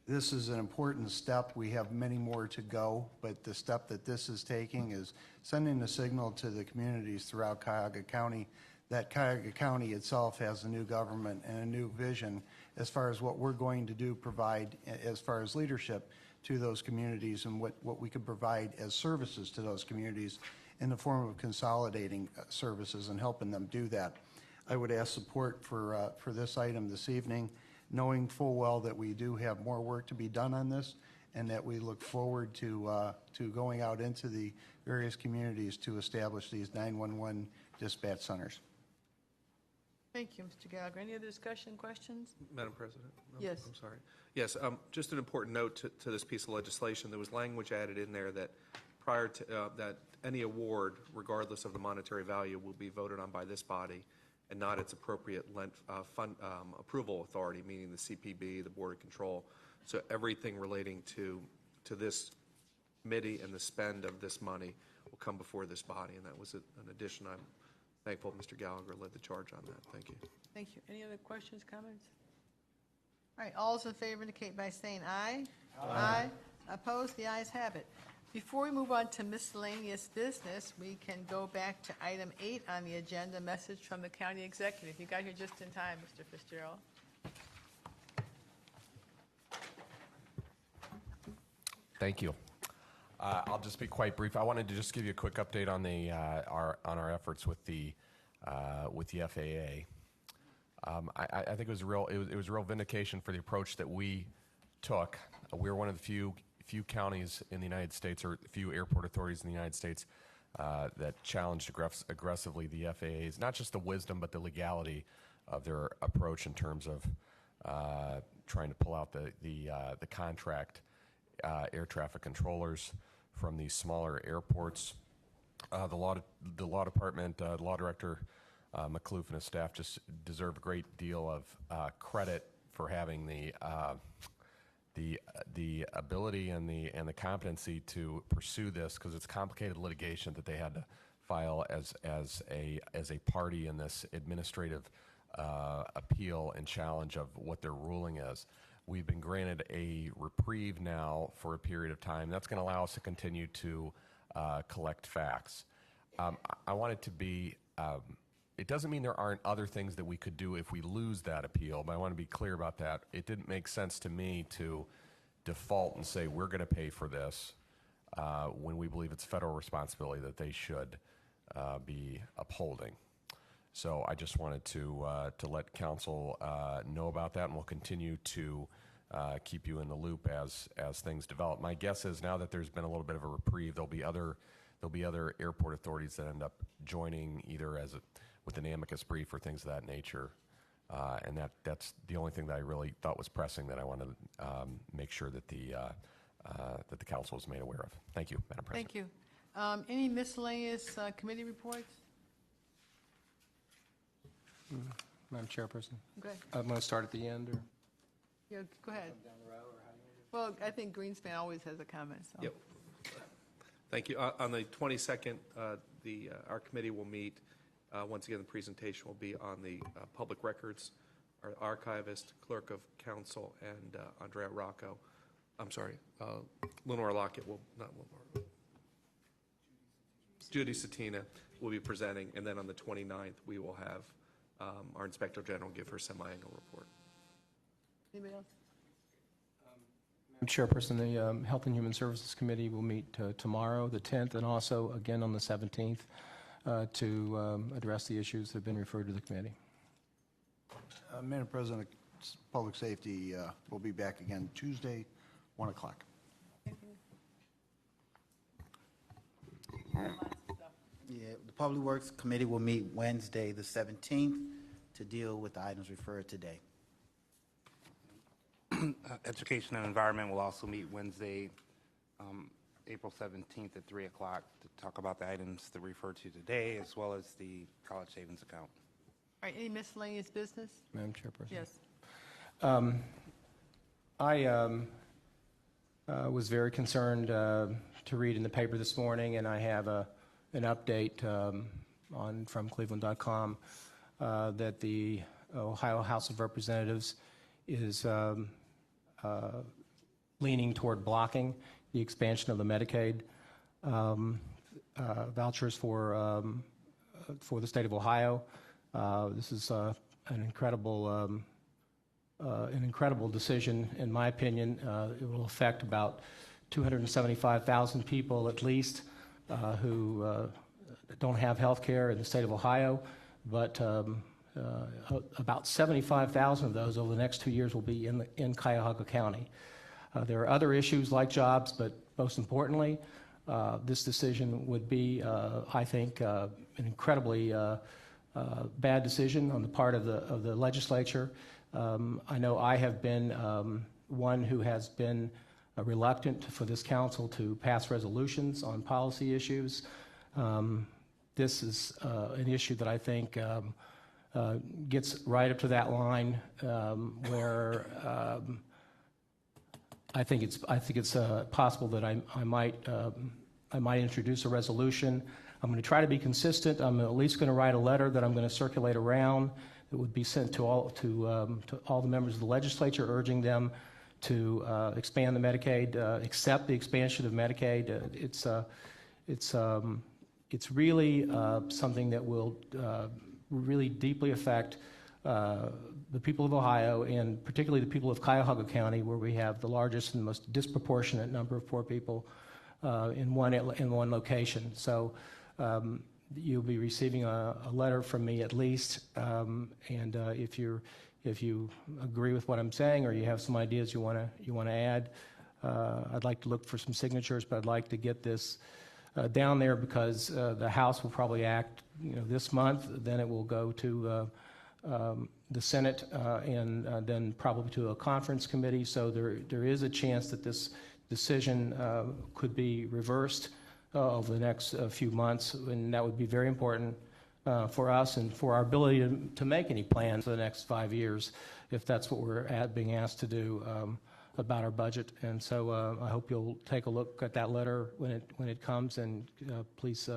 This is an important step. We have many more to go, but the step that this is taking is sending a signal to the communities throughout Cuyahoga County that Cuyahoga County itself has a new government and a new vision as far as what we're going to do, provide as far as leadership to those communities and what we could provide as services to those communities in the form of consolidating services and helping them do that. I would ask support for this item this evening, knowing full well that we do have more work to be done on this, and that we look forward to going out into the various communities to establish these 911 dispatch centers. Thank you, Mr. Gallagher. Any other discussion, questions? Madam President? Yes. I'm sorry. Yes, just an important note to this piece of legislation. There was language added in there that prior to, that any award, regardless of the monetary value, will be voted on by this body and not its appropriate approval authority, meaning the CPB, the Board of Control. So everything relating to this committee and the spend of this money will come before this body, and that was an addition. I'm thankful Mr. Gallagher led the charge on that. Thank you. Thank you. Any other questions, comments? All right, all those in favor indicate by saying aye. Aye. Opposed? The ayes have it. Before we move on to miscellaneous business, we can go back to item 8 on the agenda, message from the county executive. You got here just in time, Mr. Fitzgerald. Thank you. I'll just be quite brief. I wanted to just give you a quick update on the our efforts with the FAA. I think it was a real vindication for the approach that we took. We're one of the few counties in the United States, or few airport authorities in the United States, that challenged aggressively the FAA's, not just the wisdom, but the legality of their approach in terms of trying to pull out the contract air traffic controllers from these smaller airports. The law department, the law director, McCloof and his staff just deserve a great deal of credit for having the ability and the competency to pursue this, because it's complicated litigation that they had to file as a party in this administrative appeal and challenge of what their ruling is. We've been granted a reprieve now for a period of time. That's going to allow us to continue to collect facts. I want it to be, it doesn't mean there aren't other things that we could do if we lose that appeal, but I want to be clear about that. It didn't make sense to me to default and say we're going to pay for this when we believe it's federal responsibility that they should be upholding. So I just wanted to let council know about that, and we'll continue to keep you in the loop as things develop. My guess is now that there's been a little bit of a reprieve, there'll be other airport authorities that end up joining either with an amicus brief or things of that nature, and that's the only thing that I really thought was pressing that I wanted to make sure that the council was made aware of. Thank you, Madam President. Thank you. Any miscellaneous committee reports? Madam Chairperson, Go ahead. I'm going to start at the end, or? Yeah, go ahead. Well, I think Greenspan always has a comment. So. Yep. Thank you. On the 22nd, our committee will meet. Once again, the presentation will be on the public records, our archivist, clerk of council, and Andrea Rocco. I'm sorry, Lenore Lockett will, not Lenore. Judy Satina will be presenting, and then on the 29th, we will have our Inspector General give her semi-annual report. Anybody else? Madam Chairperson, the Health and Human Services Committee will meet tomorrow, the 10th, and also again on the 17th to address the issues that have been referred to the committee. Madam President, Public Safety will be back again Tuesday, 1 o'clock. Yeah, the Public Works Committee will meet Wednesday, the 17th, to deal with the items referred today. Education and Environment will also meet Wednesday, April 17th at 3 o'clock to talk about the items that we referred to today, as well as the college savings account. All right, any miscellaneous business? Madam Chairperson. Yes. I was very concerned to read in the paper this morning, and I have an update from Cleveland.com that the Ohio House of Representatives is leaning toward blocking the expansion of the Medicaid vouchers for the state of Ohio. This is an incredible decision, in my opinion. It will affect about 275,000 people at least who don't have health care in the state of Ohio, but about 75,000 of those over the next 2 years will be in Cuyahoga County. There are other issues like jobs, but most importantly, this decision would be, I think, an incredibly bad decision on the part of the legislature. I know I have been one who has been reluctant for this council to pass resolutions on policy issues. This is an issue that I think gets right up to that line where I think it's possible that I might introduce a resolution. I'm going to try to be consistent. I'm at least going to write a letter that I'm going to circulate around that would be sent to all the members of the legislature, urging them to expand the Medicaid, accept the expansion of Medicaid. It's really something that will really deeply affect the people of Ohio, and particularly the people of Cuyahoga County, where we have the largest and most disproportionate number of poor people in one location. So you'll be receiving a letter from me at least, and if you agree with what I'm saying, or you have some ideas you want to add, I'd like to look for some signatures, but I'd like to get this down there because the House will probably act, this month. Then it will go to the Senate and then probably to a conference committee. So there is a chance that this decision could be reversed over the next few months, and that would be very important for us and for our ability to make any plans for the next 5 years, if that's what we're being asked to do about our budget. And so I hope you'll take a look at that letter when it comes, and please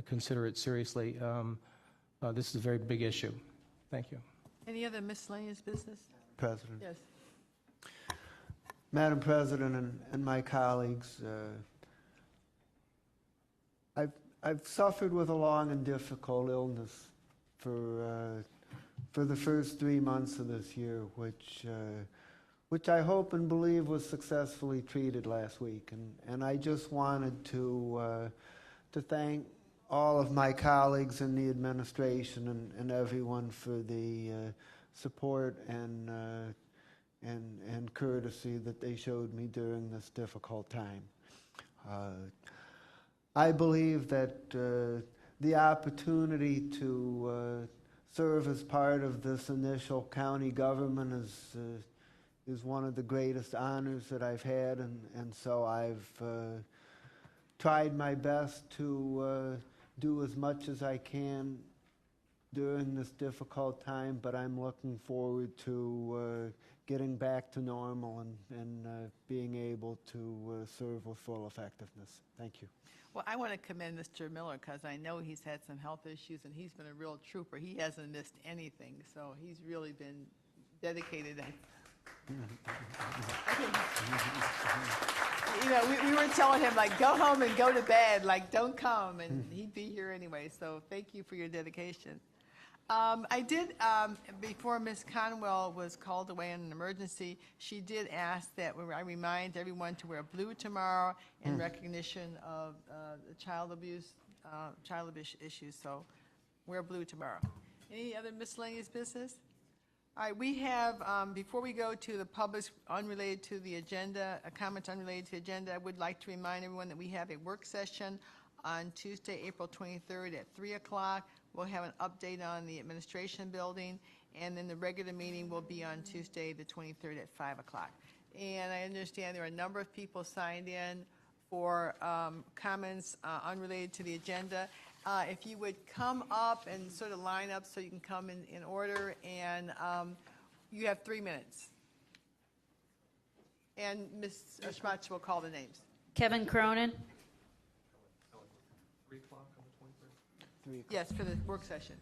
consider it seriously. This is a very big issue. Thank you. Any other miscellaneous business? President. Yes. Madam President and my colleagues, I've suffered with a long and difficult illness for the first 3 months of this year, which I hope and believe was successfully treated last week. And I just wanted to thank all of my colleagues in the administration and everyone for the support and courtesy that they showed me during this difficult time. I believe that the opportunity to serve as part of this initial county government is one of the greatest honors that I've had, and so I've tried my best to do as much as I can during this difficult time, but I'm looking forward to getting back to normal and being able to serve with full effectiveness. Thank you. Well, I want to commend Mr. Miller because I know he's had some health issues and he's been a real trooper. He hasn't missed anything, so he's really been dedicated. We were telling him, like, go home and go to bed, like, don't come, and he'd be here anyway, so thank you for your dedication. I did, before Ms. Conwell was called away in an emergency, she did ask that I remind everyone to wear blue tomorrow in recognition of the child abuse issues, so wear blue tomorrow. Any other miscellaneous business? All right, we have, before we go to the public unrelated to the agenda, comments unrelated to the agenda, I would like to remind everyone that we have a work session on Tuesday, April 23rd at 3 o'clock. We'll have an update on the administration building, and then the regular meeting will be on Tuesday, the 23rd at 5 o'clock. And I understand there are a number of people signed in for comments unrelated to the agenda. If you would come up and sort of line up so you can come in order, and you have 3 minutes. And Ms. Schmatz will call the names. Kevin Cronin. 3 o'clock on the 23rd? Yes, for the work session.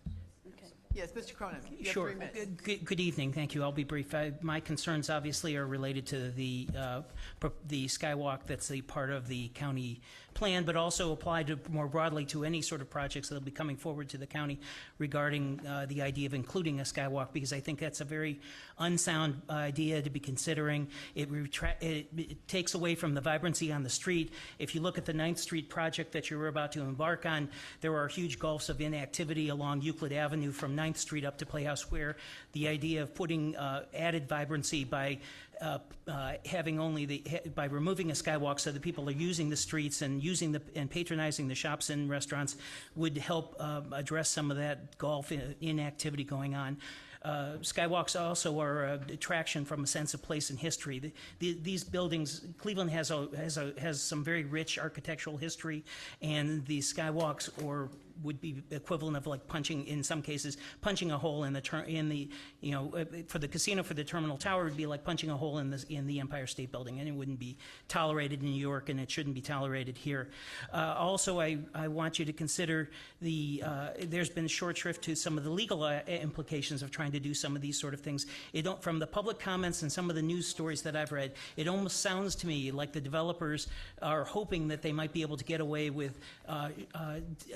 Okay. Yes, Mr. Cronin, you have Sure. 3 minutes. Good evening. Thank you. I'll be brief. My concerns obviously are related to the skywalk that's a part of the county plan, but also apply to more broadly to any sort of projects that will be coming forward to the county regarding the idea of including a skywalk, because I think that's a very unsound idea to be considering. It takes away from the vibrancy on the street. If you look at the 9th Street project that you're about to embark on, there are huge gulfs of inactivity along Euclid Avenue from 9th Street up to Playhouse Square. The idea of putting added vibrancy by having by removing a skywalk so that people are using the streets and and patronizing the shops and restaurants would help address some of that gulf inactivity going on. Skywalks also are a attraction from a sense of place and history. These buildings, Cleveland has some very rich architectural history, and the skywalks would be equivalent of, like, in some cases, punching a hole for the casino, for the Terminal Tower, would be like punching a hole in the Empire State Building, and it wouldn't be tolerated in New York, and it shouldn't be tolerated here. Also, I want you to consider there's been short shrift to some of the legal implications of trying to do some of these sort of things. From the public comments and some of the news stories that I've read, it almost sounds to me like the developers are hoping that they might be able to get away with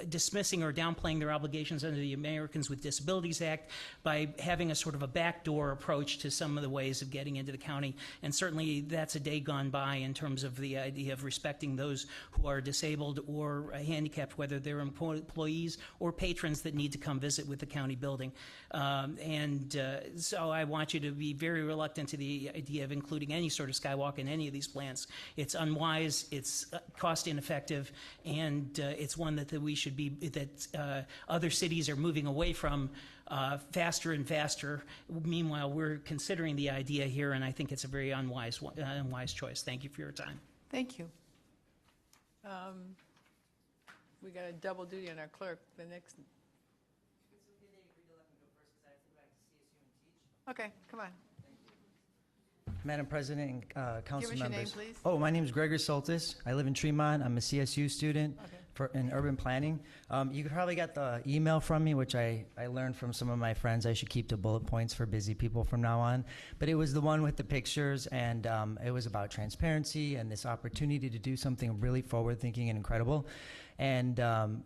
dismissing or downplaying their obligations under the Americans with Disabilities Act by having a sort of a backdoor approach to some of the ways of getting into the county. And certainly that's a day gone by in terms of the idea of respecting those who are disabled or handicapped, whether they're employees or patrons that need to come visit with the county building. So I want you to be very reluctant to the idea of including any sort of skywalk in any of these plans. It's unwise, it's cost ineffective, and it's one that we should be, that other cities are moving away from faster and faster. Meanwhile, we're considering the idea here, and I think it's a very unwise choice. Thank you for your time. Thank you. We got a double duty on our clerk. The next. Okay, come on. Madam President and council Give us your name, members. please. Oh, my name is Gregory Soltis. I live in Tremont. I'm a CSU student in urban planning. You probably got the email from me, which I learned from some of my friends. I should keep the bullet points for busy people from now on. But it was the one with the pictures, and it was about transparency and this opportunity to do something really forward-thinking and incredible. And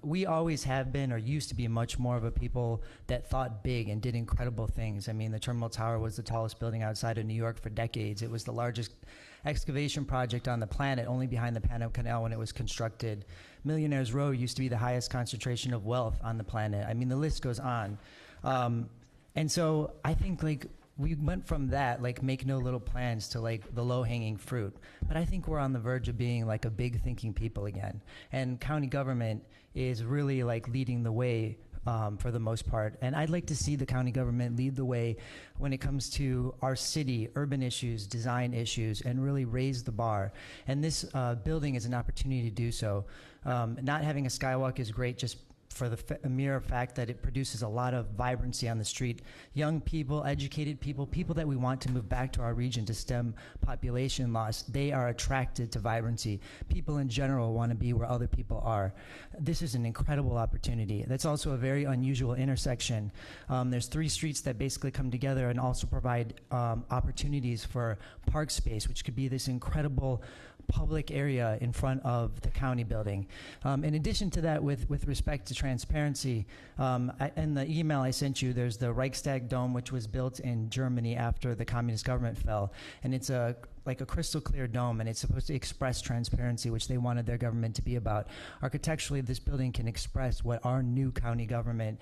we always have been, or used to be, much more of a people that thought big and did incredible things. I mean, the Terminal Tower was the tallest building outside of New York for decades. It was the largest excavation project on the planet, only behind the Panama Canal when it was constructed. Millionaires Row used to be the highest concentration of wealth on the planet. I mean, the list goes on. And so I think, like, we went from that, like, make no little plans, to, like, the low-hanging fruit. But I think we're on the verge of being, like, a big thinking people again. And county government is really, like, leading the way for the most part. And I'd like to see the county government lead the way when it comes to our city, urban issues, design issues, and really raise the bar. And this building is an opportunity to do so. Not having a skywalk is great, just for the mere fact that it produces a lot of vibrancy on the street. Young people, educated people, people that we want to move back to our region to stem population loss, they are attracted to vibrancy. People in general want to be where other people are. This is an incredible opportunity. That's also a very unusual intersection. There's 3 streets that basically come together and also provide opportunities for park space, which could be this incredible public area in front of the county building. In addition to that, with respect to transparency, in the email I sent you, there's the Reichstag Dome, which was built in Germany after the communist government fell. And it's like a crystal clear dome, and it's supposed to express transparency, which they wanted their government to be about. Architecturally, this building can express what our new county government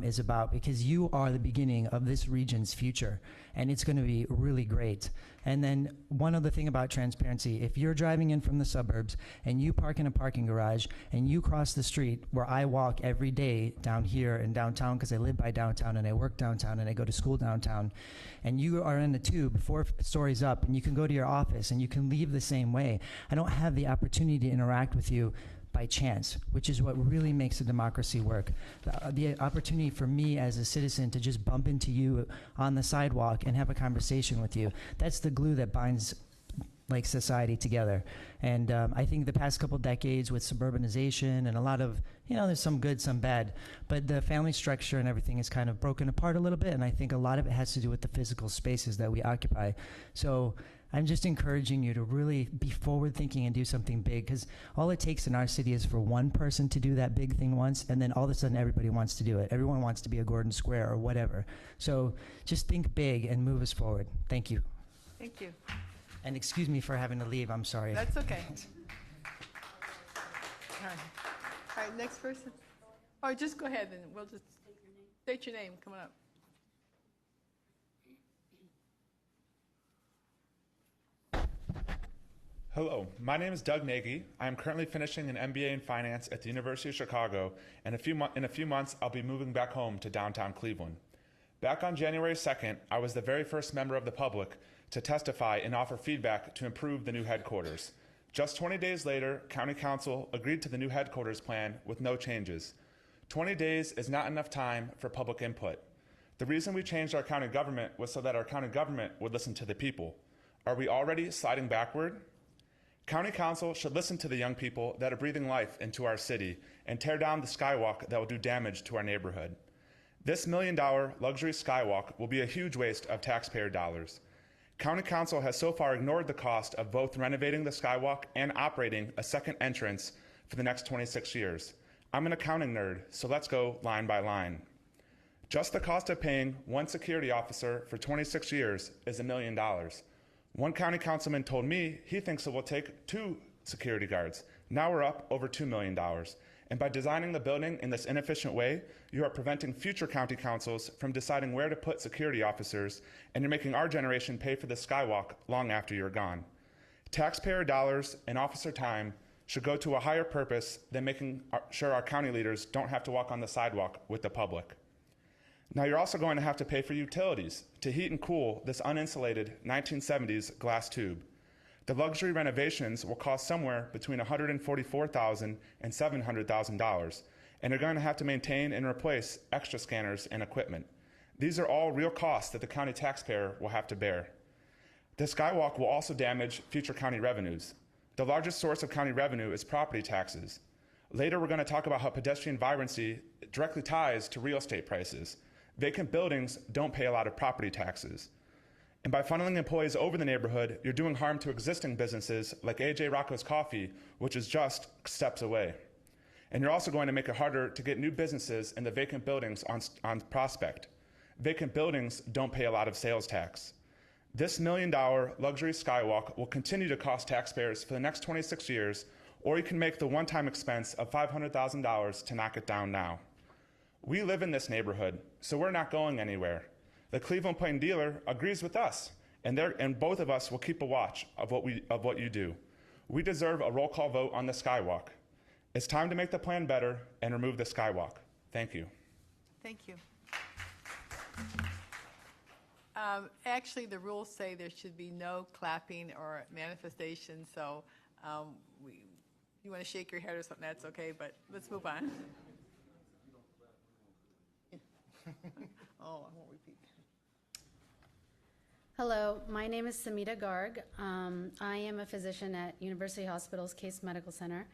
is about, because you are the beginning of this region's future, and it's going to be really great. And then one other thing about transparency, if you're driving in from the suburbs and you park in a parking garage and you cross the street where I walk every day down here in downtown, because I live by downtown and I work downtown and I go to school downtown, and you are in the tube 4 stories up and you can go to your office and you can leave the same way, I don't have the opportunity to interact with you by chance, which is what really makes a democracy work. The opportunity for me as a citizen to just bump into you on the sidewalk and have a conversation with you, that's the glue that binds like society together. And I think the past couple decades with suburbanization and a lot of, there's some good, some bad, but the family structure and everything is kind of broken apart a little bit. And I think a lot of it has to do with the physical spaces that we occupy. So I'm just encouraging you to really be forward thinking and do something big, because all it takes in our city is for one person to do that big thing once, and then all of a sudden everybody wants to do it. Everyone wants to be a Gordon Square or whatever. So just think big and move us forward. Thank you. Thank you. And excuse me for having to leave. I'm sorry. That's okay. All right, next person. Or just go ahead and we'll just state your name. Come on up. Hello, my name is Doug Nagy. I am currently finishing an MBA in finance at the University of Chicago, and in a few months I'll be moving back home to downtown Cleveland. Back on January 2nd, I was the very first member of the public to testify and offer feedback to improve the new headquarters. Just 20 days later, County Council agreed to the new headquarters plan with no changes. 20 days is not enough time for public input. The reason we changed our county government was so that our county government would listen to the people. Are we already sliding backward? County Council should listen to the young people that are breathing life into our city and tear down the skywalk that will do damage to our neighborhood. This $1 million luxury skywalk will be a huge waste of taxpayer dollars. County Council has so far ignored the cost of both renovating the skywalk and operating a second entrance for the next 26 years. I'm an accounting nerd, so let's go line by line. Just the cost of paying one security officer for 26 years is $1 million. One county councilman told me he thinks it will take 2 security guards. Now we're up over $2 million. And by designing the building in this inefficient way, you are preventing future county councils from deciding where to put security officers, and you're making our generation pay for the skywalk long after you're gone. Taxpayer dollars and officer time should go to a higher purpose than making sure our county leaders don't have to walk on the sidewalk with the public. Now you're also going to have to pay for utilities to heat and cool this uninsulated 1970s glass tube. The luxury renovations will cost somewhere between $144,000 and $700,000, and you're going to have to maintain and replace extra scanners and equipment. These are all real costs that the county taxpayer will have to bear. The skywalk will also damage future county revenues. The largest source of county revenue is property taxes. Later, we're going to talk about how pedestrian vibrancy directly ties to real estate prices. Vacant buildings don't pay a lot of property taxes. And by funneling employees over the neighborhood, you're doing harm to existing businesses like AJ Rocco's Coffee, which is just steps away. And you're also going to make it harder to get new businesses in the vacant buildings on Prospect. Vacant buildings don't pay a lot of sales tax. This $1 million luxury skywalk will continue to cost taxpayers for the next 26 years, or you can make the one-time expense of $500,000 to knock it down now. We live in this neighborhood, so we're not going anywhere. The Cleveland Plain dealer agrees with us, and both of us will keep a watch of what you do. We deserve a roll call vote on the skywalk. It's time to make the plan better and remove the skywalk. Thank you. Thank you. Actually, the rules say there should be no clapping or manifestation, so you want to shake your head or something, that's okay, but let's move on. Oh, I won't repeat. Hello, my name is Samita Garg. I am a physician at University Hospital's Case Medical Center.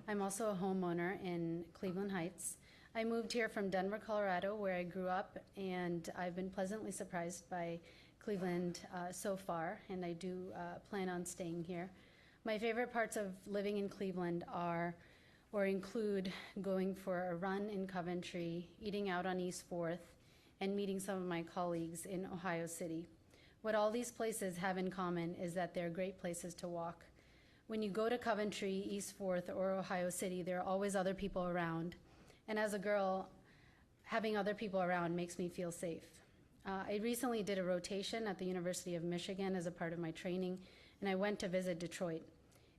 I'm also a homeowner in Cleveland Heights. I moved here from Denver, Colorado, where I grew up, and I've been pleasantly surprised by Cleveland so far, and I do plan on staying here. My favorite parts of living in Cleveland include going for a run in Coventry, eating out on East 4th, and meeting some of my colleagues in Ohio City. What all these places have in common is that they're great places to walk. When you go to Coventry, East 4th, or Ohio City, there are always other people around. And as a girl, having other people around makes me feel safe. I recently did a rotation at the University of Michigan as a part of my training, and I went to visit Detroit.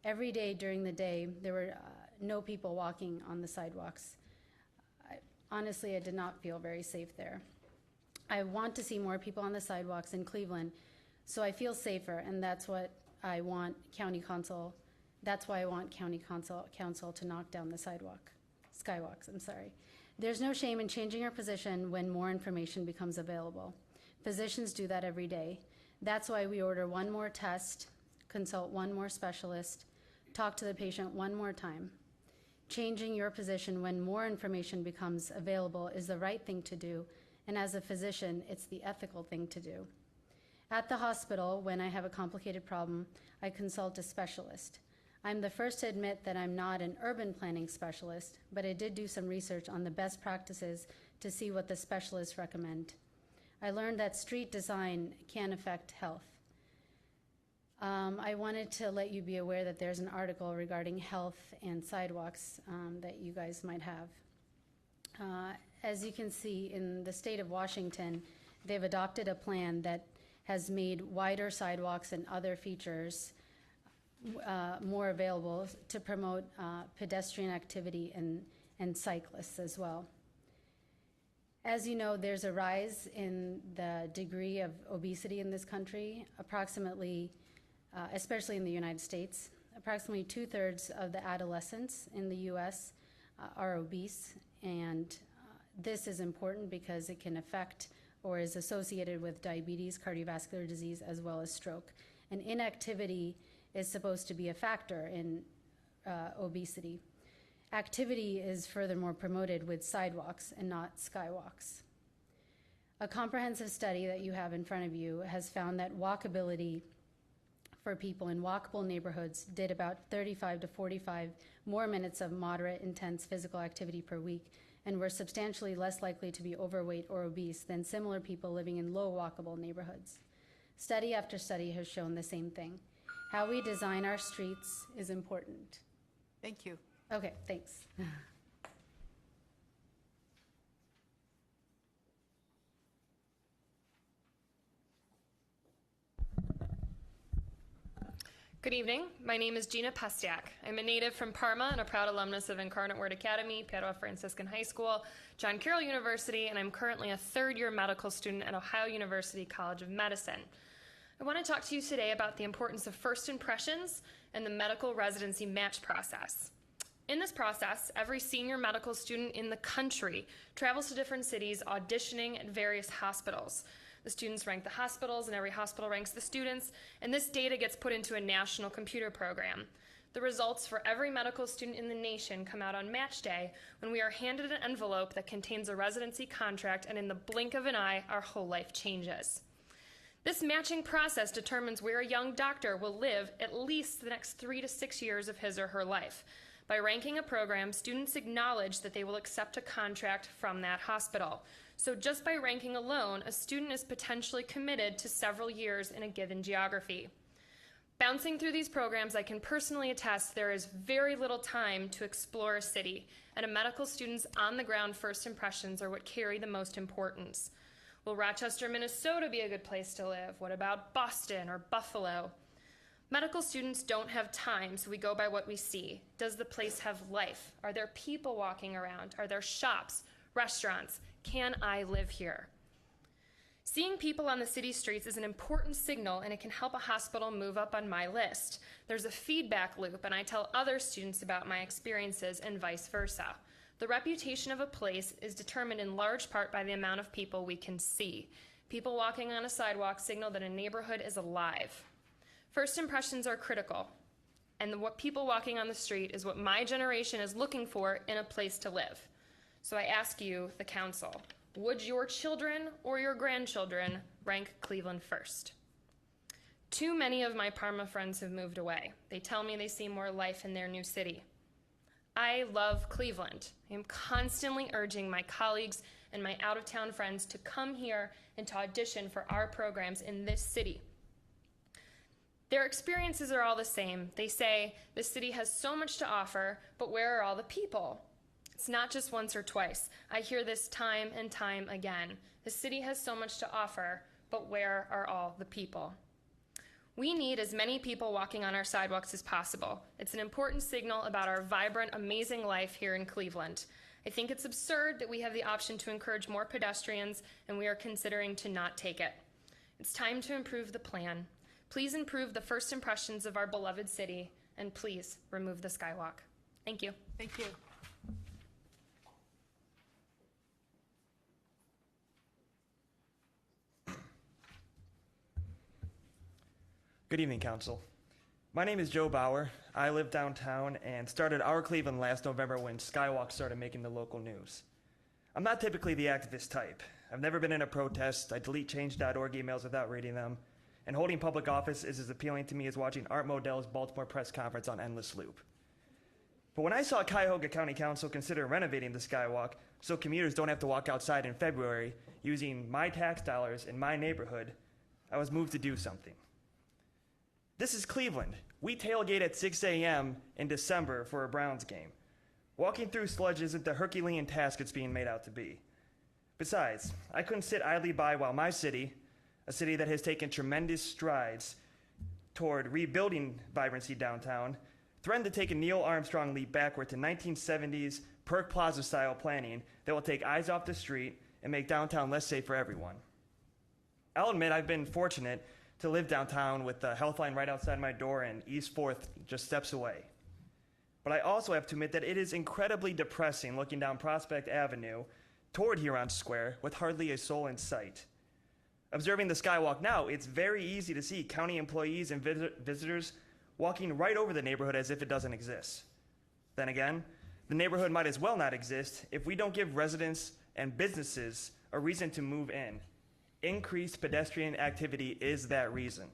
Every day during the day, there were no people walking on the sidewalks. Honestly, I did not feel very safe there. I want to see more people on the sidewalks in Cleveland, so I feel safer, and that's what I want county council. That's why I want county council to knock down the skywalks. I'm sorry. There's no shame in changing our position when more information becomes available. Physicians do that every day. That's why we order one more test consult one more specialist, talk to the patient one more time. Changing your position when more information becomes available is the right thing to do, and as a physician, it's the ethical thing to do. At the hospital, when I have a complicated problem, I consult a specialist. I'm the first to admit that I'm not an urban planning specialist, but I did do some research on the best practices to see what the specialists recommend. I learned that street design can affect health. I wanted to let you be aware that there's an article regarding health and sidewalks that you guys might have. As you can see, in the state of Washington, they've adopted a plan that has made wider sidewalks and other features more available to promote pedestrian activity and cyclists as well. As you know, there's a rise in the degree of obesity in this country, approximately, especially in the United States. Approximately 2/3 of the adolescents in the U.S. Are obese, and this is important because it can affect or is associated with diabetes, cardiovascular disease, as well as stroke. And inactivity is supposed to be a factor in obesity. Activity is furthermore promoted with sidewalks and not skywalks. A comprehensive study that you have in front of you has found that walkability for people in walkable neighborhoods did about 35 to 45 more minutes of moderate, intense physical activity per week, and were substantially less likely to be overweight or obese than similar people living in low walkable neighborhoods. Study after study has shown the same thing. How we design our streets is important. Thank you. Okay, thanks. Good evening. My name is Gina Pestiak. I'm a native from Parma and a proud alumnus of Incarnate Word Academy, Padua Franciscan High School, John Carroll University, and I'm currently a third-year medical student at Ohio University College of Medicine. I want to talk to you today about the importance of first impressions and the medical residency match process. In this process, every senior medical student in the country travels to different cities auditioning at various hospitals. The students rank the hospitals, and every hospital ranks the students, and this data gets put into a national computer program. The results for every medical student in the nation come out on match day when we are handed an envelope that contains a residency contract, and in the blink of an eye, our whole life changes. This matching process determines where a young doctor will live at least the next 3 to 6 years of his or her life. By ranking a program, students acknowledge that they will accept a contract from that hospital. So just by ranking alone, a student is potentially committed to several years in a given geography. Bouncing through these programs, I can personally attest there is very little time to explore a city, and a medical student's on-the-ground first impressions are what carry the most importance. Will Rochester, Minnesota be a good place to live? What about Boston or Buffalo? Medical students don't have time, so we go by what we see. Does the place have life? Are there people walking around? Are there shops, restaurants? Can I live here? Seeing people on the city streets is an important signal, and it can help a hospital move up on my list. There's a feedback loop, and I tell other students about my experiences and vice versa. The reputation of a place is determined in large part by the amount of people we can see. People walking on a sidewalk signal that a neighborhood is alive. First impressions are critical, and what people walking on the street is what my generation is looking for in a place to live. So I ask you, the council, would your children or your grandchildren rank Cleveland first? Too many of my Parma friends have moved away. They tell me they see more life in their new city. I love Cleveland. I am constantly urging my colleagues and my out-of-town friends to come here and to audition for our programs in this city. Their experiences are all the same. They say, the city has so much to offer, but where are all the people? It's not just once or twice. I hear this time and time again. The city has so much to offer, but where are all the people? We need as many people walking on our sidewalks as possible. It's an important signal about our vibrant, amazing life here in Cleveland. I think it's absurd that we have the option to encourage more pedestrians, and we are considering to not take it. It's time to improve the plan. Please improve the first impressions of our beloved city, and please remove the skywalk. Thank you. Thank you. Good evening, Council. My name is Joe Bauer. I live downtown and started Our Cleveland last November when Skywalk started making the local news. I'm not typically the activist type. I've never been in a protest. I delete change.org emails without reading them. And holding public office is as appealing to me as watching Art Modell's Baltimore press conference on endless loop. But when I saw Cuyahoga County Council consider renovating the Skywalk so commuters don't have to walk outside in February using my tax dollars in my neighborhood, I was moved to do something. This is Cleveland. We tailgate at 6 a.m. in December for a Browns game. Walking through sludge isn't the Herculean task it's being made out to be. Besides, I couldn't sit idly by while my city, a city that has taken tremendous strides toward rebuilding vibrancy downtown, threatened to take a Neil Armstrong leap backward to 1970s Perk Plaza style planning that will take eyes off the street and make downtown less safe for everyone. I'll admit I've been fortunate to live downtown with the Health Line right outside my door and East 4th just steps away. But I also have to admit that it is incredibly depressing looking down Prospect Avenue toward Huron Square with hardly a soul in sight. Observing the Skywalk now, it's very easy to see county employees and visitors walking right over the neighborhood as if it doesn't exist. Then again, the neighborhood might as well not exist if we don't give residents and businesses a reason to move in. Increased pedestrian activity is that reason.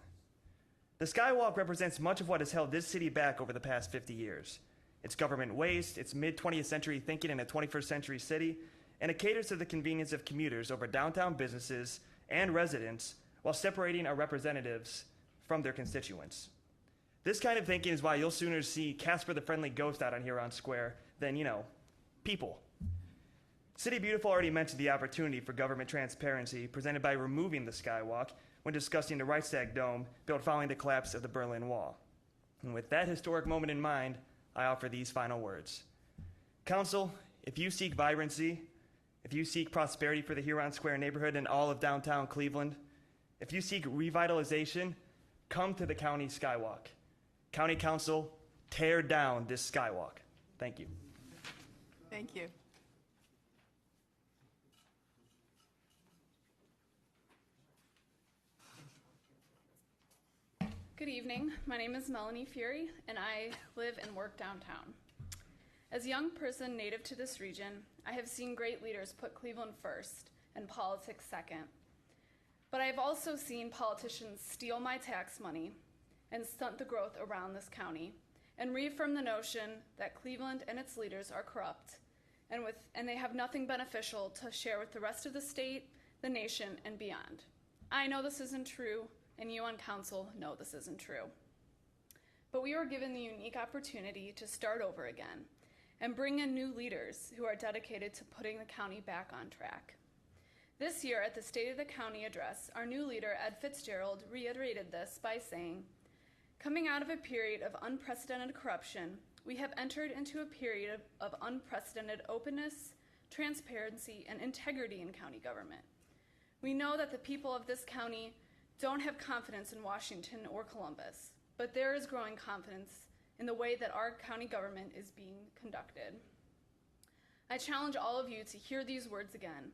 The Skywalk represents much of what has held this city back over the past 50 years. It's government waste, it's mid-20th century thinking in a 21st century city, and it caters to the convenience of commuters over downtown businesses and residents while separating our representatives from their constituents. This kind of thinking is why you'll sooner see Casper the Friendly Ghost out on Huron Square than, people. City Beautiful already mentioned the opportunity for government transparency presented by removing the Skywalk when discussing the Reichstag Dome built following the collapse of the Berlin Wall. And with that historic moment in mind, I offer these final words. Council, if you seek vibrancy, if you seek prosperity for the Huron Square neighborhood and all of downtown Cleveland, if you seek revitalization, come to the county Skywalk. County Council, tear down this Skywalk. Thank you. Thank you. Good evening. My name is Melanie Fury, and I live and work downtown. As a young person native to this region, I have seen great leaders put Cleveland first and politics second. But I have also seen politicians steal my tax money and stunt the growth around this county and reaffirm the notion that Cleveland and its leaders are corrupt and they have nothing beneficial to share with the rest of the state, the nation, and beyond. I know this isn't true, and you on council know this isn't true. But we were given the unique opportunity to start over again and bring in new leaders who are dedicated to putting the county back on track. This year at the State of the County address, our new leader, Ed Fitzgerald, reiterated this by saying, "Coming out of a period of unprecedented corruption, we have entered into a period of unprecedented openness, transparency, and integrity in county government. We know that the people of this county don't have confidence in Washington or Columbus, but there is growing confidence in the way that our county government is being conducted. I challenge all of you to hear these words again,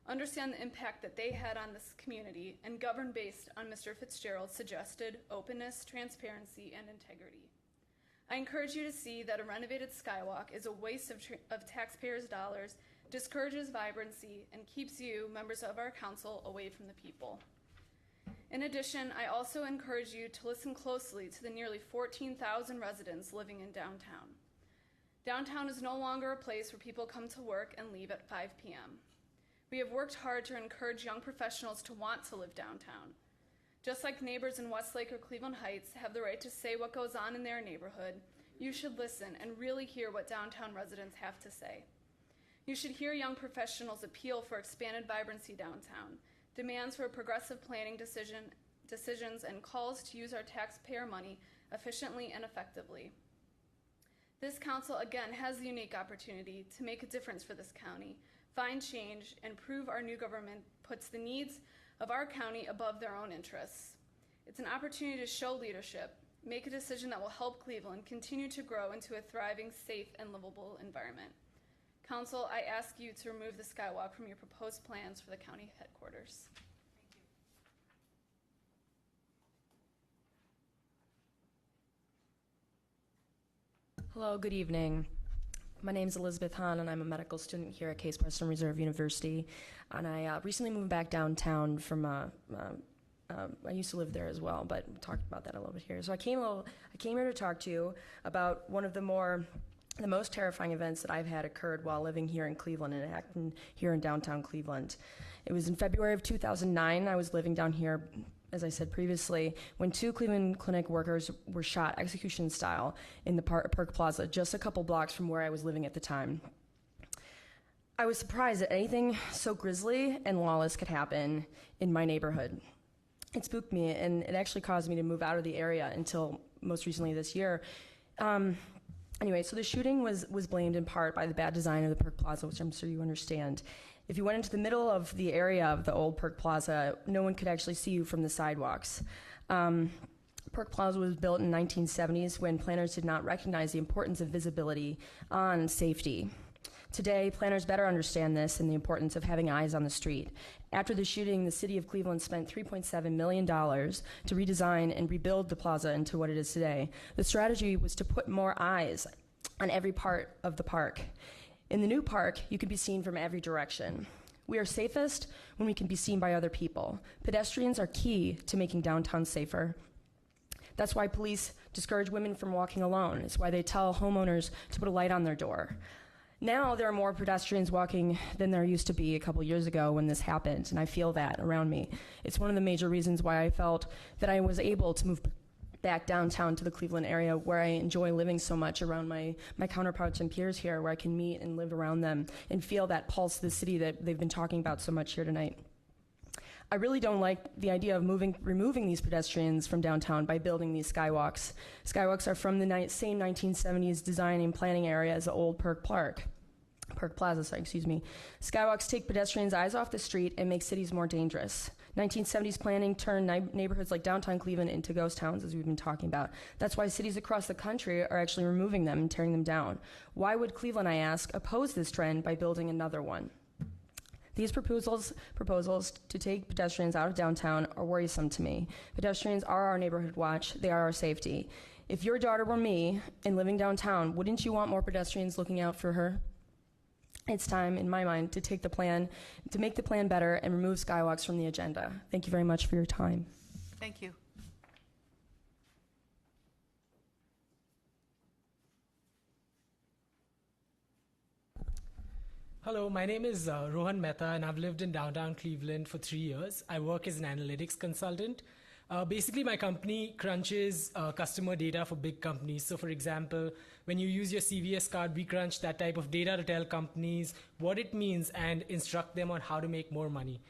understand the impact that they had on this community, and govern based on Mr. Fitzgerald's suggested openness, transparency, and integrity. I encourage you to see that a renovated Skywalk is a waste of taxpayers' dollars, discourages vibrancy, and keeps you, members of our council, away from the people. In addition, I also encourage you to listen closely to the nearly 14,000 residents living in downtown. Downtown is no longer a place where people come to work and leave at 5 p.m. We have worked hard to encourage young professionals to want to live downtown. Just like neighbors in Westlake or Cleveland Heights have the right to say what goes on in their neighborhood, you should listen and really hear what downtown residents have to say. You should hear young professionals appeal for expanded vibrancy downtown, demands for progressive planning decisions, and calls to use our taxpayer money efficiently and effectively. This council again has the unique opportunity to make a difference for this county, find change, and prove our new government puts the needs of our county above their own interess. It's an opportunity to show leadership, make a decision that will help Cleveland continue to grow into a thriving, safe, and livable environment. Council, I ask you to remove the Skywalk from your proposed plans for the county headquarters. Hello, good evening. My name is Elizabeth Hahn, and I'm a medical student here at Case Western Reserve University. And I recently moved back downtown from, I used to live there as well, but we talked about that a little bit here. So I came here to talk to you about one of the most terrifying events that I've had occurred while living here in Cleveland, and it happened here in downtown Cleveland. It was in February of 2009. I was living down here, as I said previously, when 2 Cleveland Clinic workers were shot execution style in the Park Plaza, just a couple blocks from where I was living at the time. I was surprised that anything so grisly and lawless could happen in my neighborhood. It spooked me, and it actually caused me to move out of the area until most recently this year. Anyway, so the shooting was blamed in part by the bad design of the Park Plaza, which I'm sure you understand. If you went into the middle of the area of the old Park Plaza, no one could actually see you from the sidewalks. Park Plaza was built in the 1970s when planners did not recognize the importance of visibility on safety. Today, planners better understand this and the importance of having eyes on the street. After the shooting, the city of Cleveland spent $3.7 million to redesign and rebuild the plaza into what it is today. The strategy was to put more eyes on every part of the park. In the new park, you can be seen from every direction. We are safest when we can be seen by other people. Pedestrians are key to making downtown safer. That's why police discourage women from walking alone. It's why they tell homeowners to put a light on their door. Now there are more pedestrians walking than there used to be a couple years ago when this happened, and I feel that around me. It's one of the major reasons why I felt that I was able to move back downtown to the Cleveland area, where I enjoy living so much around my counterparts and peers here, where I can meet and live around them and feel that pulse of the city that they've been talking about so much here tonight. I really don't like the idea of removing these pedestrians from downtown by building these skywalks. Skywalks are from the same 1970s design and planning area as the old Park Plaza, excuse me. Skywalks take pedestrians' eyes off the street and make cities more dangerous. 1970s planning turned neighborhoods like downtown Cleveland into ghost towns, as we've been talking about. That's why cities across the country are actually removing them and tearing them down. Why would Cleveland, I ask, oppose this trend by building another one? These proposals to take pedestrians out of downtown are worrisome to me. Pedestrians are our neighborhood watch. They are our safety. If your daughter were me and living downtown, wouldn't you want more pedestrians looking out for her? It's time, in my mind, to make the plan better and remove skywalks from the agenda. Thank you very much for your time. Thank you. Hello, my name is Rohan Mehta, and I've lived in downtown Cleveland for 3 years. I work as an analytics consultant. Basically, my company crunches customer data for big companies. So, for example, when you use your CVS card, we crunch that type of data to tell companies what it means and instruct them on how to make more money.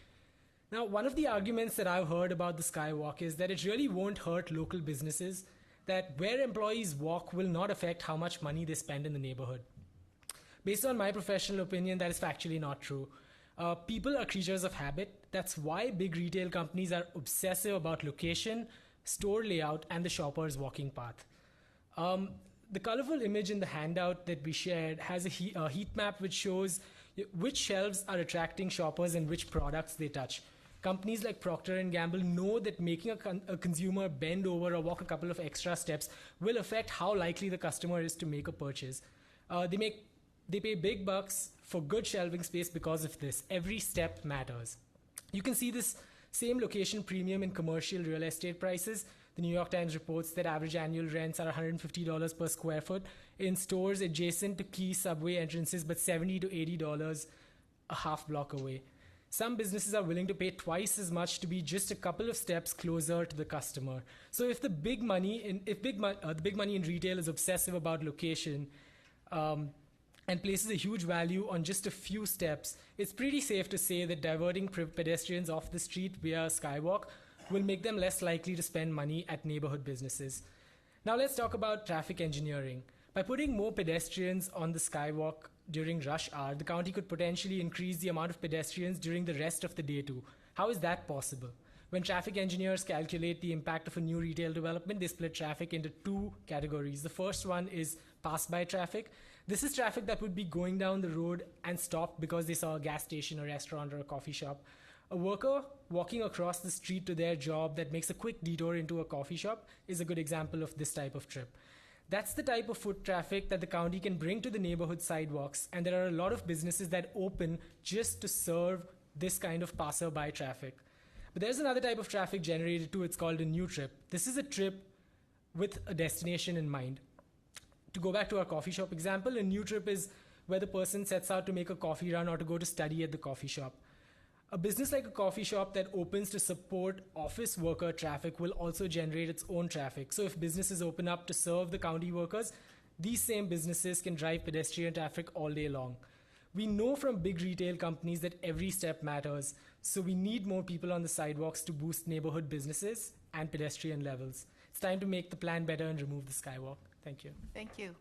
Now, one of the arguments that I've heard about the Skywalk is that it really won't hurt local businesses, that where employees walk will not affect how much money they spend in the neighborhood. Based on my professional opinion, that is factually not true. People are creatures of habit. That's why big retail companies are obsessive about location, store layout, and the shopper's walking path. The colorful image in the handout that we shared has a heat map which shows which shelves are attracting shoppers and which products they touch. Companies like Procter & Gamble know that making a consumer bend over or walk a couple of extra steps will affect how likely the customer is to make a purchase. They pay big bucks for good shelving space because of this. Every step matters. You can see this same location premium in commercial real estate prices. The New York Times reports that average annual rents are $150 per square foot in stores adjacent to key subway entrances, but $70 to $80 a half block away. Some businesses are willing to pay twice as much to be just a couple of steps closer to the customer. So if the big money in retail is obsessive about location, and places a huge value on just a few steps, it's pretty safe to say that diverting pedestrians off the street via a skywalk will make them less likely to spend money at neighborhood businesses. Now let's talk about traffic engineering. By putting more pedestrians on the skywalk during rush hour, the county could potentially increase the amount of pedestrians during the rest of the day too. How is that possible? When traffic engineers calculate the impact of a new retail development, they split traffic into 2 categories. The first one is pass-by traffic. This is traffic that would be going down the road and stop because they saw a gas station, a restaurant, or a coffee shop. A worker walking across the street to their job that makes a quick detour into a coffee shop is a good example of this type of trip. That's the type of foot traffic that the county can bring to the neighborhood sidewalks, and there are a lot of businesses that open just to serve this kind of passerby traffic. But there's another type of traffic generated too. It's called a new trip. This is a trip with a destination in mind. To go back to our coffee shop example, a new trip is where the person sets out to make a coffee run or to go to study at the coffee shop. A business like a coffee shop that opens to support office worker traffic will also generate its own traffic. So if businesses open up to serve the county workers, these same businesses can drive pedestrian traffic all day long. We know from big retail companies that every step matters, so we need more people on the sidewalks to boost neighborhood businesses and pedestrian levels. It's time to make the plan better and remove the skywalk. Thank you. Thank you.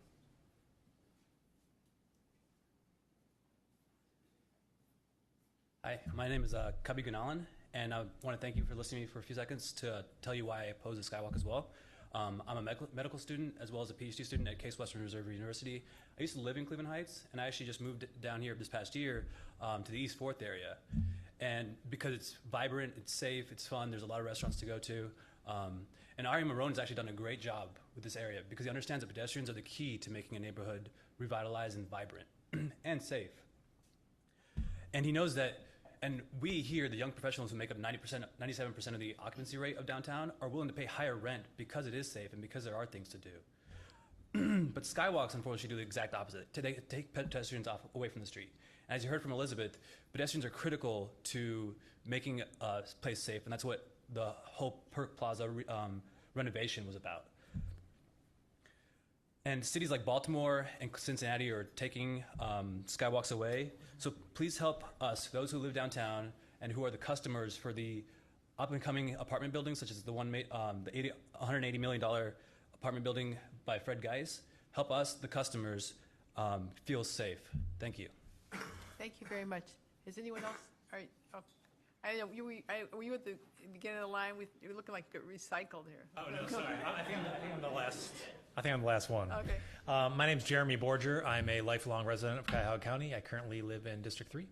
Hi, my name is Cubby Gunalan, and I want to thank you for listening to me for a few seconds to tell you why I oppose the skywalk as well. I'm a medical student as well as a PhD student at Case Western Reserve University. I used to live in Cleveland Heights, and I actually just moved down here this past year to the East 4th area. And because it's vibrant, it's safe, it's fun, there's a lot of restaurants to go to. And Ari Marone has actually done a great job with this area because he understands that pedestrians are the key to making a neighborhood revitalized and vibrant and safe. And he knows that. And we here, the young professionals who make up 90%, 97% of the occupancy rate of downtown, are willing to pay higher rent because it is safe and because there are things to do. But skywalks, unfortunately, do the exact opposite. Take pedestrians away from the street. And as you heard from Elizabeth, pedestrians are critical to making a place safe, and that's what the whole Perk Plaza renovation was about. And cities like Baltimore and Cincinnati are taking skywalks away. So please help us, those who live downtown and who are the customers for the up-and-coming apartment buildings, such as the $180 million apartment building by Fred Geis. Help us, the customers, feel safe. Thank you. Thank you very much. Is anyone else? All right. Oh, I know were you at the beginning of the line? You're looking like you got recycled here. Oh no, sorry. I think I'm the last. I think I'm the last one. Okay. My name's Jeremy Borger. I'm a lifelong resident of Cuyahoga County. I currently live in District 3.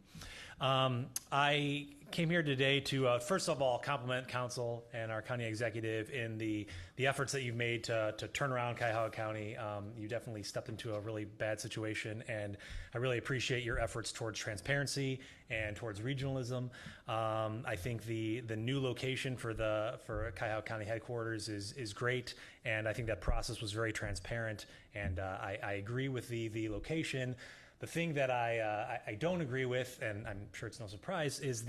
I came here today to, first of all, compliment council and our county executive in the efforts that you've made to turn around Cuyahoga County. You definitely stepped into a really bad situation, and I really appreciate your efforts towards transparency and towards regionalism. I think the new location for Cuyahoga County headquarters is great, and I think that process was very transparent, and I agree with the location. The thing that I don't agree with, and I'm sure it's no surprise, is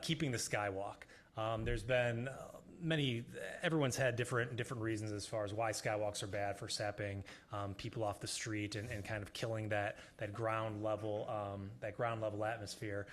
keeping the skywalk. There's been everyone's had different reasons as far as why skywalks are bad for sapping people off the street and kind of killing that ground level atmosphere.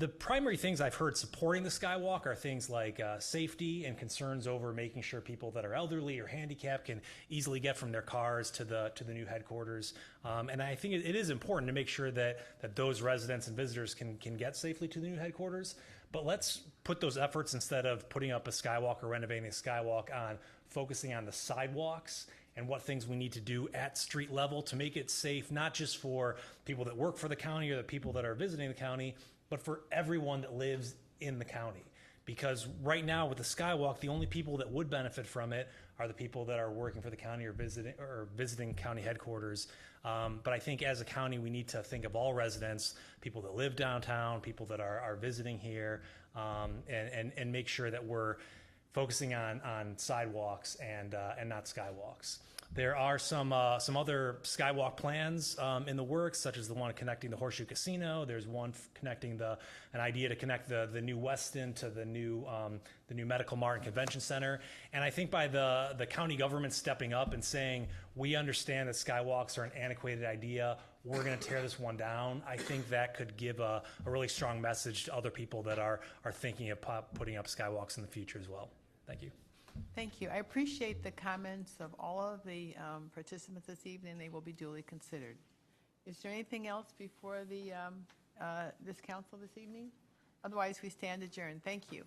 The primary things I've heard supporting the skywalk are things like safety and concerns over making sure people that are elderly or handicapped can easily get from their cars to the new headquarters. And I think it is important to make sure that those residents and visitors can get safely to the new headquarters. But let's put those efforts, instead of putting up a skywalk or renovating a skywalk, on focusing on the sidewalks and what things we need to do at street level to make it safe, not just for people that work for the county or the people that are visiting the county, but for everyone that lives in the county. Because right now with the skywalk, the only people that would benefit from it are the people that are working for the county or visiting county headquarters. But I think as a county, we need to think of all residents, people that live downtown, people that are visiting here, and make sure that we're focusing on sidewalks and not skywalks. There are some other skywalk plans in the works, such as the one connecting the Horseshoe Casino. There's one connecting an idea to connect the new Westin to the new Medical Mart and Convention Center. And I think by the county government stepping up and saying, we understand that skywalks are an antiquated idea, we're going to tear this one down, I think that could give a really strong message to other people that are thinking of putting up skywalks in the future as well. Thank you. Thank you. I appreciate the comments of all of the participants this evening. They will be duly considered. Is there anything else before this council this evening? Otherwise, we stand adjourned. Thank you.